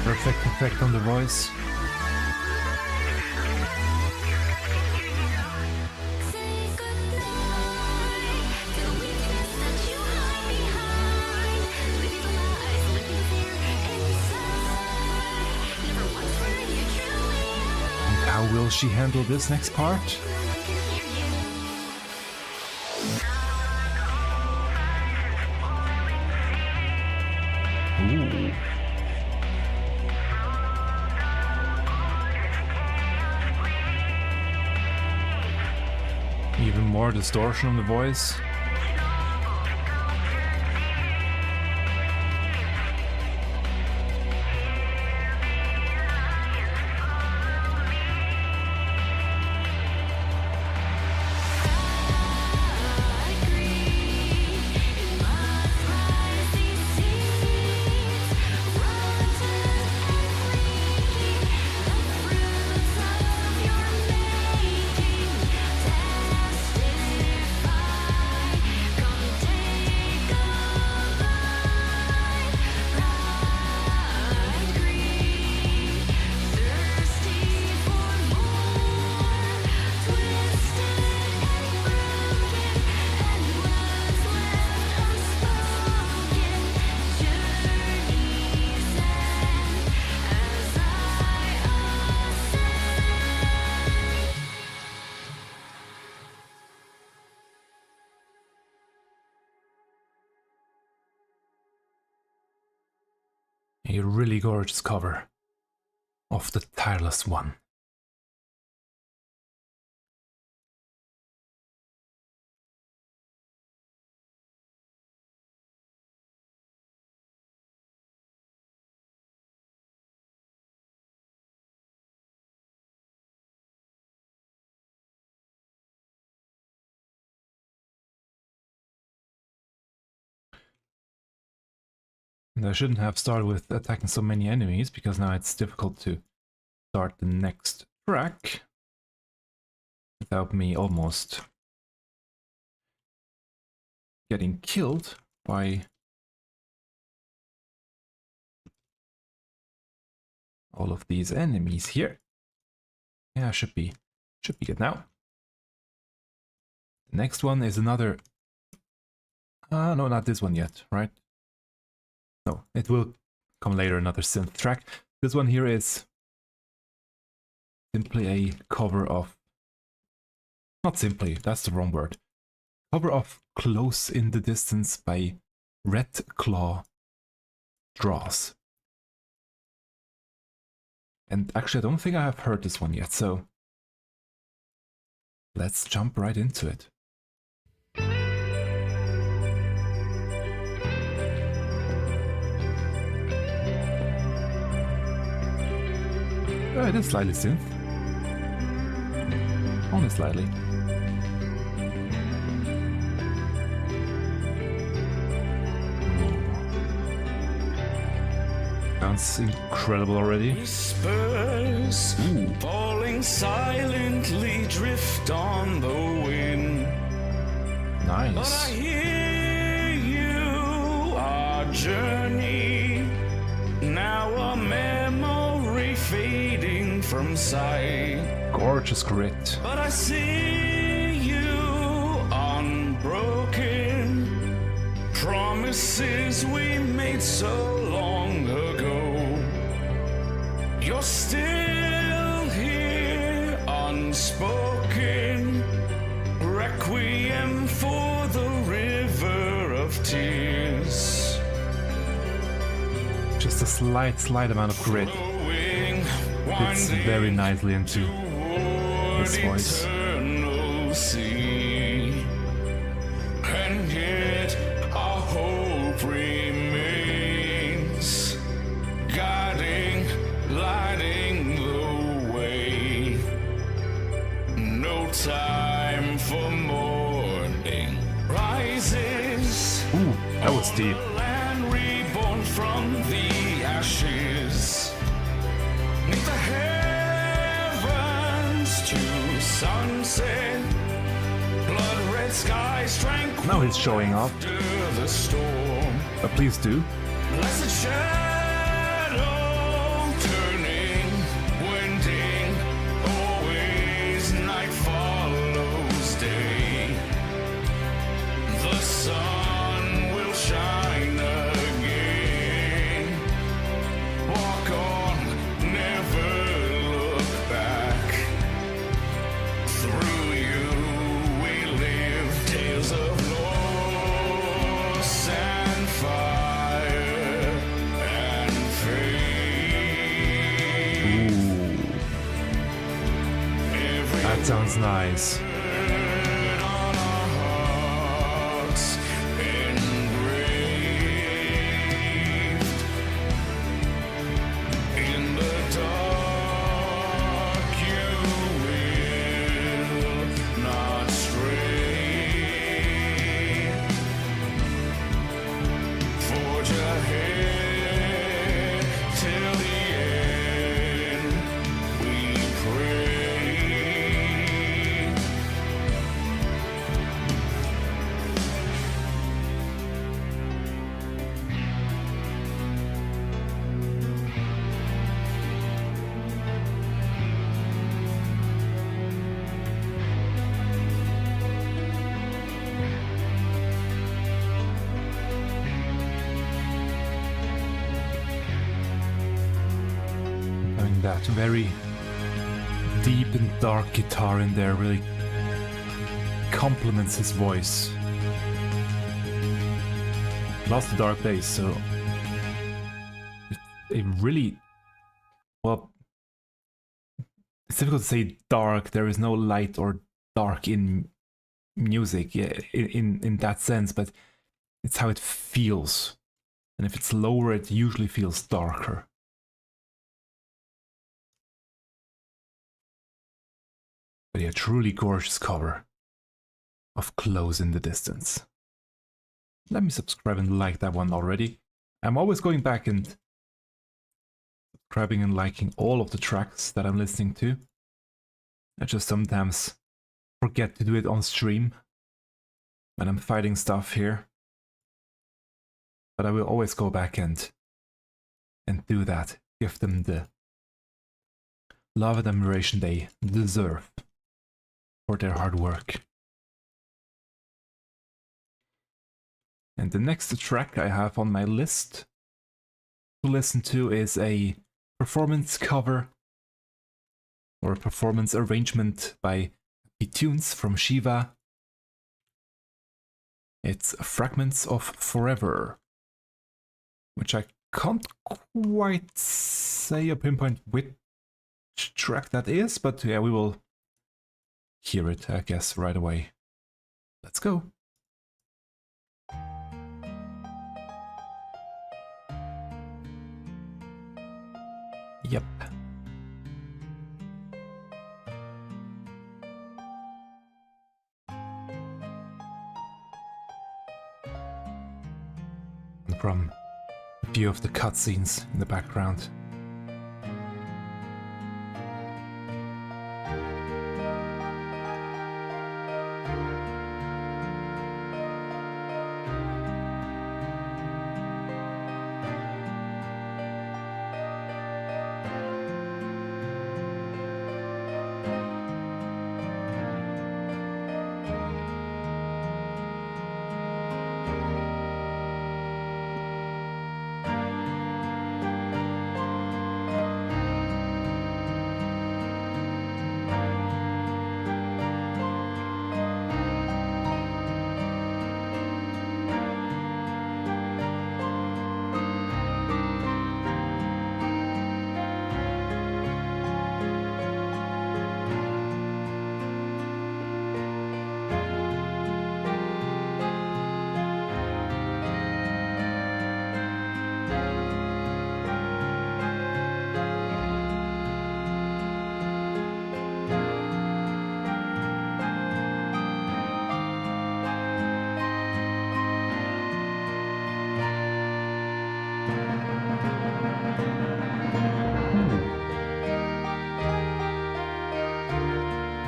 Perfect effect on the voice. And how will she handle this next part? Ooh. Even more distortion on the voice. A really gorgeous cover of the Tireless One. And I shouldn't have started with attacking so many enemies, because now it's difficult to start the next track without me almost getting killed by all of these enemies here. Yeah, should be good now. The next one is another... no, not this one yet, right? No, it will come later, another synth track. This one here is simply a cover of... Not simply, that's the wrong word. Cover of Close in the Distance by Redclaw Draws. And actually, I don't think I have heard this one yet, so let's jump right into it. Oh, it is slightly synth. Only slightly. Sounds incredible already. Whispers falling silently drift on the wind. Nice. But I hear you, our journey, now a memory fading from sight. Gorgeous grit. But I see you unbroken, promises we made so long ago. You're still here, unspoken, requiem for the river of tears. Just a slight amount of grit. Fits very nicely into his voice. Sea. And yet our hope remains, guiding, lighting the way. No time for mourning rises. Ooh, that was deep. Land reborn from the ashes. Neath the heavens to sunset. Blood red skies tranquil. Now he's showing off. The storm. But please do. Blessed shadow turning, winding, always night follows day. The sun will shine again. Walk on, never look back. Through you we live tales of loss and fire and fate. Ooh, Every that sounds nice. word on our hearts engraved. In the dark you will not stray. Forge ahead till the end, we pray. Having that very deep and dark guitar in there really complements his voice. Plus the dark bass, so it really, well, it's difficult to say dark. There is no light or dark in music, yeah, in that sense, but it's how it feels. And if it's lower, it usually feels darker. But yeah, truly gorgeous cover of Close in the Distance. Let me subscribe and like that one already. I'm always going back and subscribing and liking all of the tracks that I'm listening to. I just sometimes forget to do it on stream when I'm fighting stuff here. But I will always go back and do that. Give them the love and admiration they deserve for their hard work. And the next track I have on my list to listen to is a performance cover or a performance arrangement by Tunes from Shiva. It's Fragments of Forever, which I can't quite say a pinpoint which track that is, but yeah, we will hear it, I guess, right away. Let's go. Yep. From a few of the cutscenes in the background.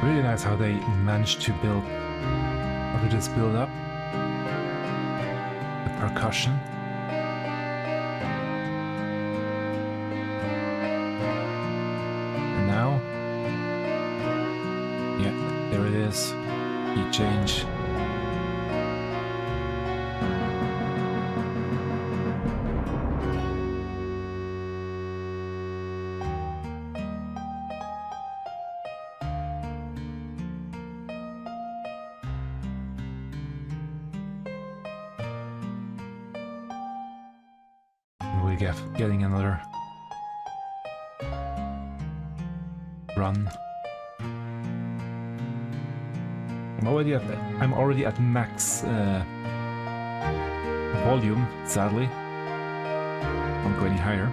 Really nice how they managed to build, how to just build up the percussion. And now, yeah, there it is, key change. Getting another run. I'm already at max volume, sadly. Won't go any higher.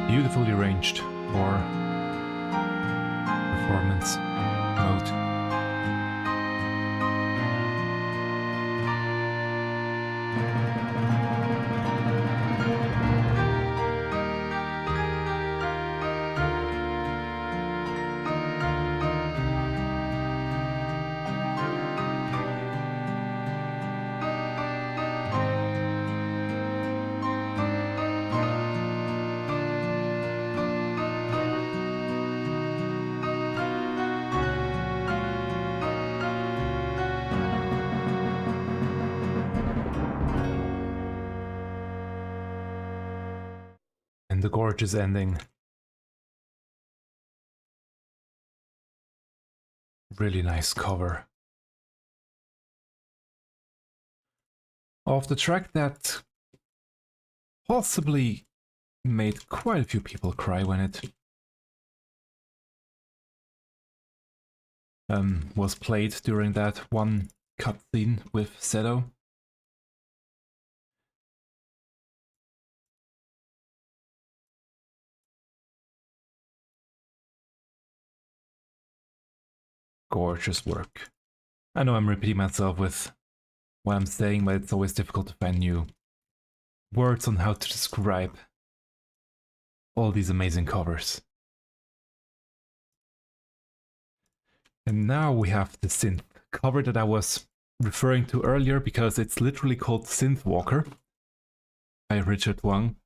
Beautifully arranged for performance mode. And the gorgeous ending. Really nice cover. Of the track that possibly made quite a few people cry when it was played during that one cutscene with Seto. Gorgeous work. I know I'm repeating myself with what I'm saying, but it's always difficult to find new words on how to describe all these amazing covers. And now we have the synth cover that I was referring to earlier, because it's literally called Synthwalker by Richard Huang.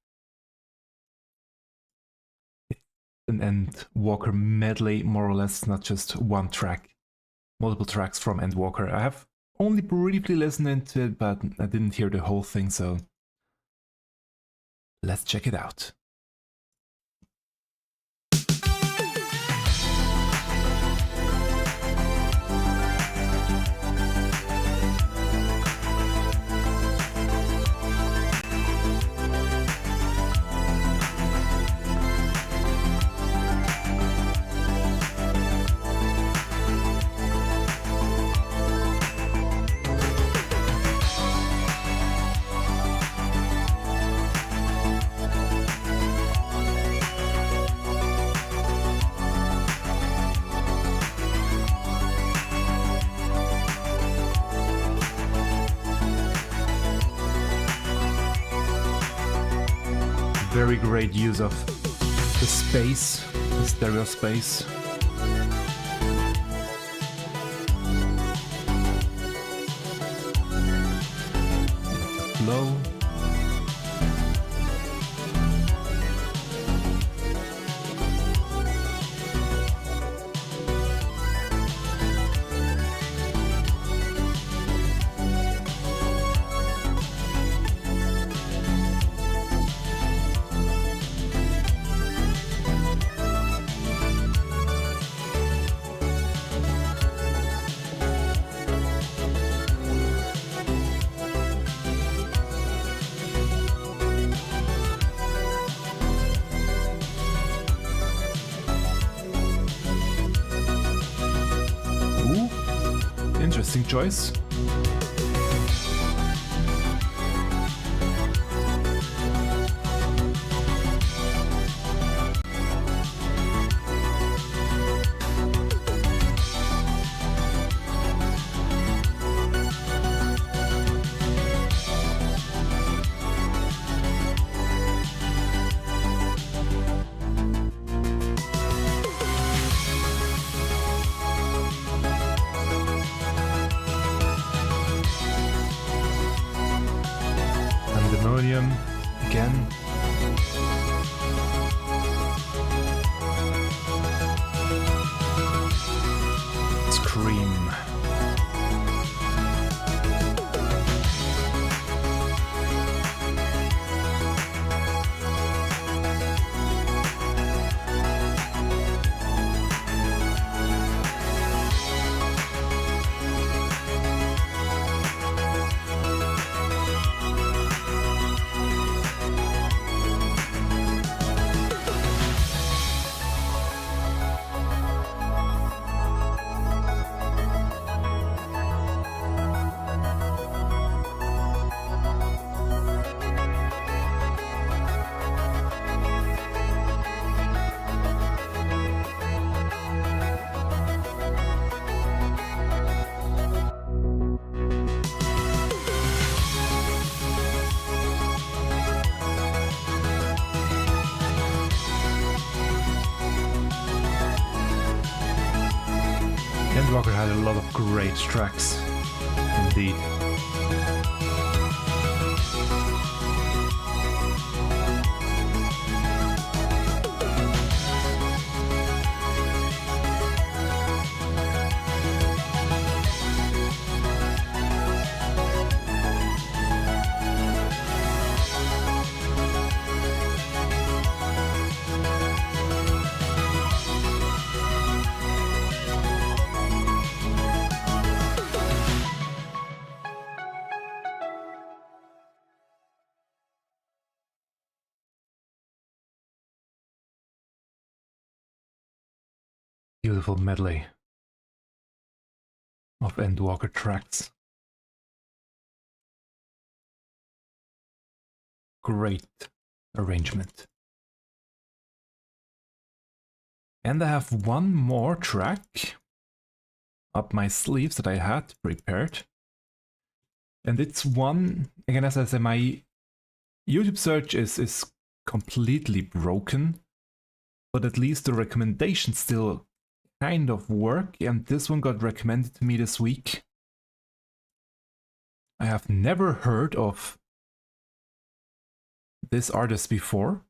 It's an Endwalker medley, more or less, not just one track. Multiple tracks from Endwalker. I have only briefly listened into it, but I didn't hear the whole thing, so let's check it out. Very great use of the space, the stereo space. Low. Interesting choice. Again. Scream. Endwalker had a lot of great tracks, indeed. Beautiful medley of Endwalker tracks. Great arrangement. And I have one more track up my sleeves that I had prepared. And it's one, again, as I said, my YouTube search is completely broken, but at least the recommendations still kind of work, and this one got recommended to me this week. I have never heard of this artist before.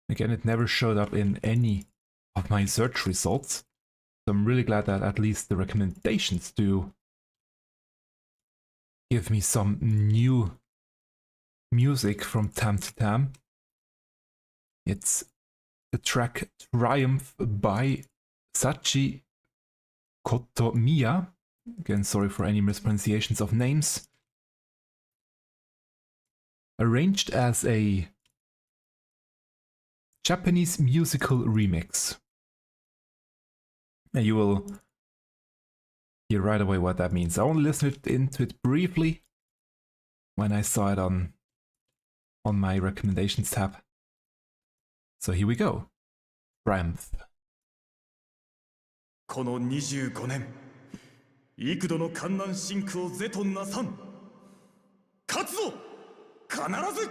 Again, it never showed up in any of my search results, so I'm really glad that at least the recommendations do give me some new music from time to time. It's the track Triumph by Sachi Kotomiya. Again, sorry for any mispronunciations of names. Arranged as a Japanese musical remix. And you will hear right away what that means. I only listened into it briefly when I saw it on my recommendations tab. So here we go. Triumph. この25年、幾度の艱難辛苦を是となさん。勝つぞ、必ず。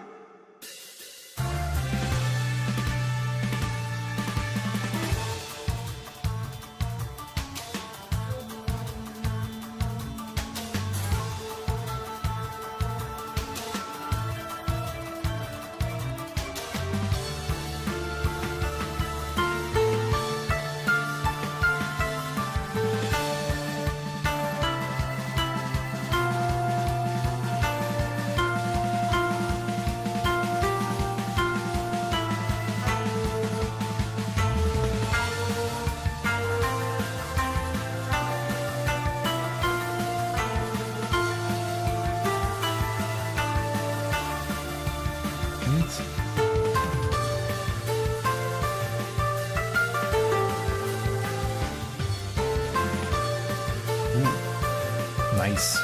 Nice.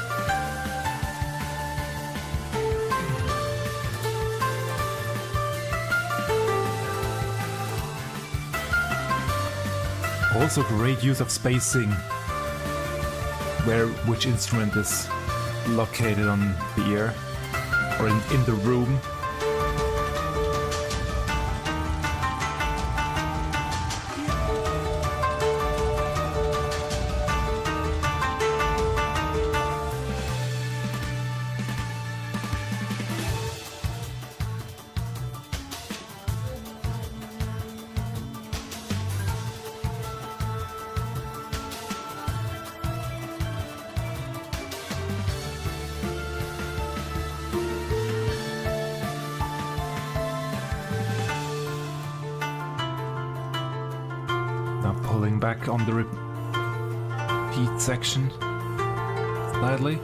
Also great use of spacing, which instrument is located on the ear or in the room. Pulling back on the repeat section slightly.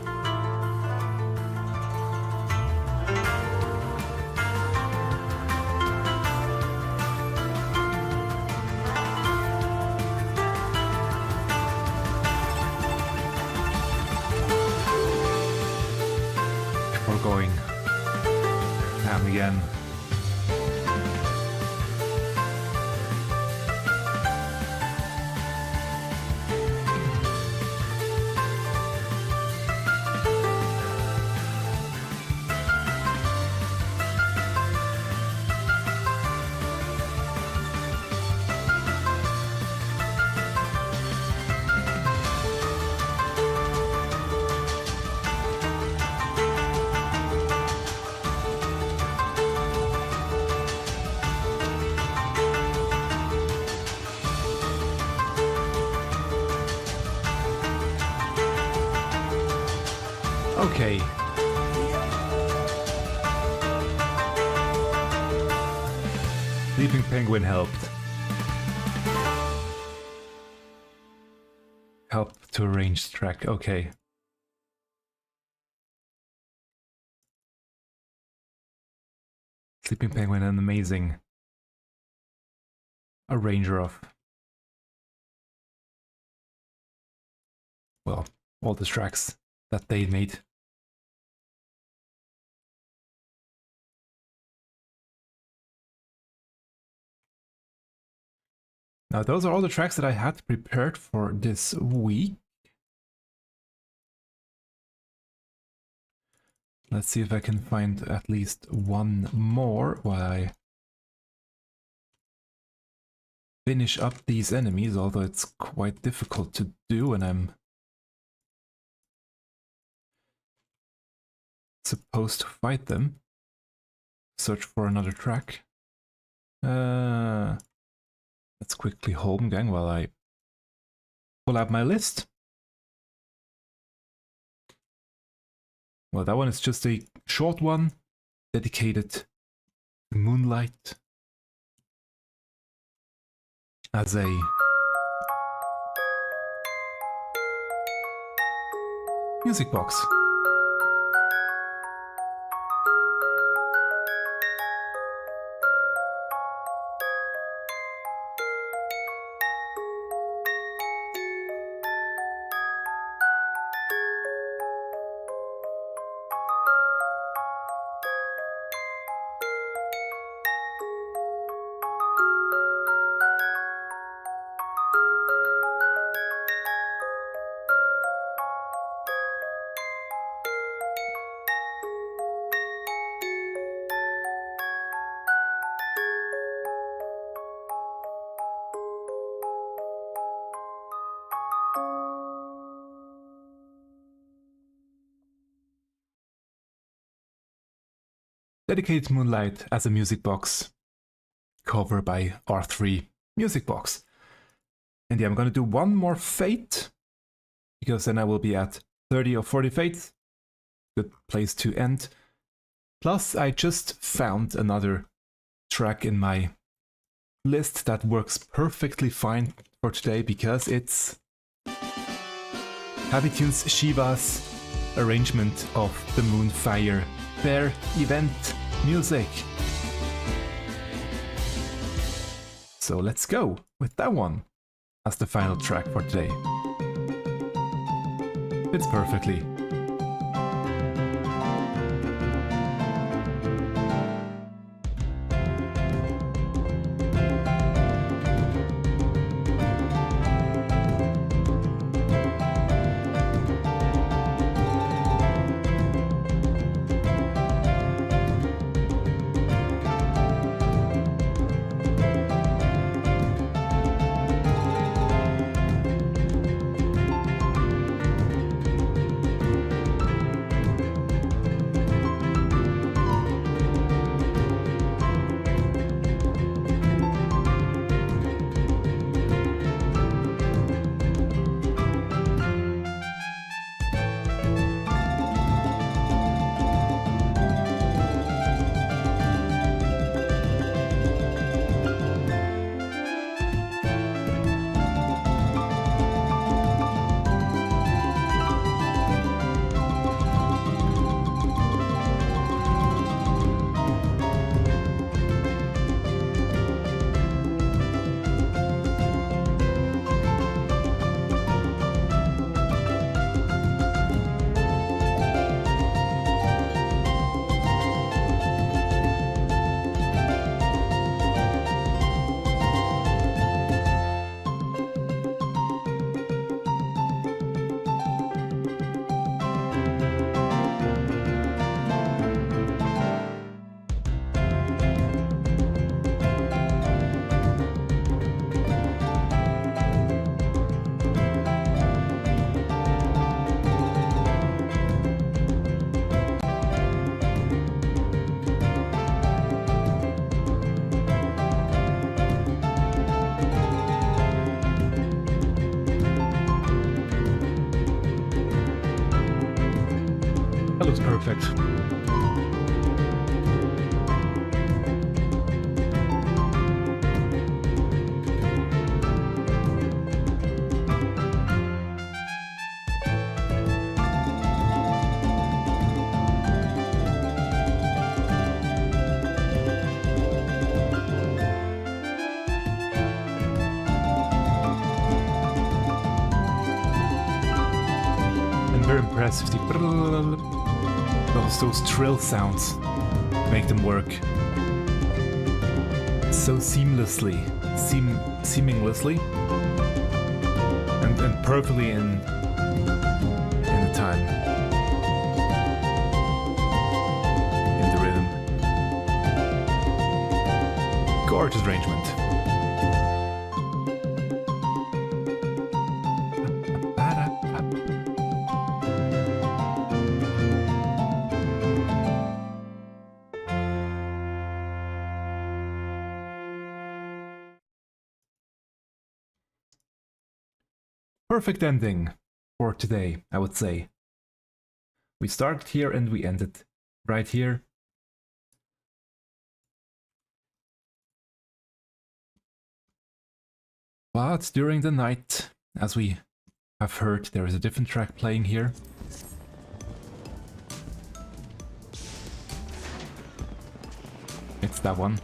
Before going ham again. Okay. Sleeping Penguin helped. Help to arrange the track, okay. Sleeping Penguin, an amazing arranger of, well, all the tracks that they made. Now, those are all the tracks that I had prepared for this week. Let's see if I can find at least one more while I finish up these enemies, although it's quite difficult to do when I'm supposed to fight them. Search for another track. Let's quickly home gang while I pull out my list. Well, that one is just a short one dedicated to Moonlight as a music box. Dedicated Moonlight as a music box, cover by R3 Music Box. And yeah, I'm gonna do one more fate, because then I will be at 30 or 40 fates. Good place to end. Plus, I just found another track in my list that works perfectly fine for today, because it's Happy Tunes Shiva's arrangement of the Moonfire Faire event music. So let's go with that one as the final track for today. Fits perfectly. press 50. Those trill sounds make them work so seamlessly, seamlessly, and perfectly in the time, in the rhythm. Gorgeous arrangement. Perfect ending for today, I would say. We started here and we ended right here. But during the night, as we have heard, there is a different track playing here. It's that one.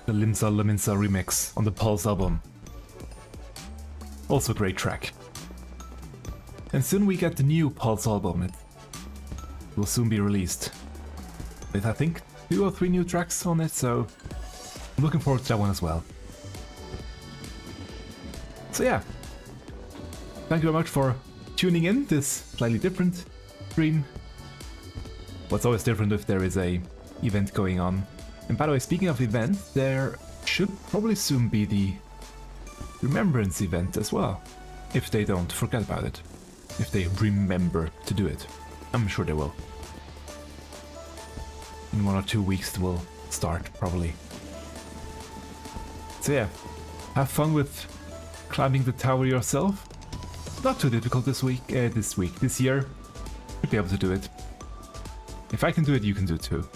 The Limsa Laminsa remix on the Pulse album. Also a great track. And soon we get the new Pulse album. It will soon be released. With I think 2 or 3 new tracks on it, so I'm looking forward to that one as well. So yeah, thank you very much for tuning in this slightly different stream. What's always different if there is a event going on. And by the way, speaking of events, there should probably soon be the Remembrance event as well. If they don't forget about it. If they remember to do it. I'm sure they will. In 1 or 2 weeks it will start, probably. So yeah, have fun with climbing the tower yourself. Not too difficult this year. Should be able to do it. If I can do it, you can do it too.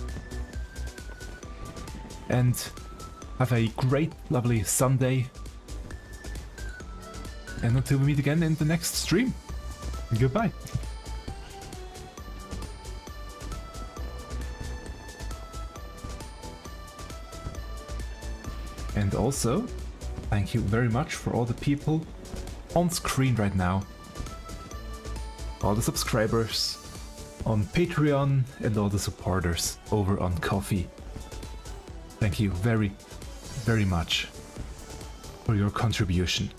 And have a great, lovely Sunday. And until we meet again in the next stream, goodbye. And also, thank you very much for all the people on screen right now. All the subscribers on Patreon and all the supporters over on Ko-fi. Thank you very, very much for your contribution.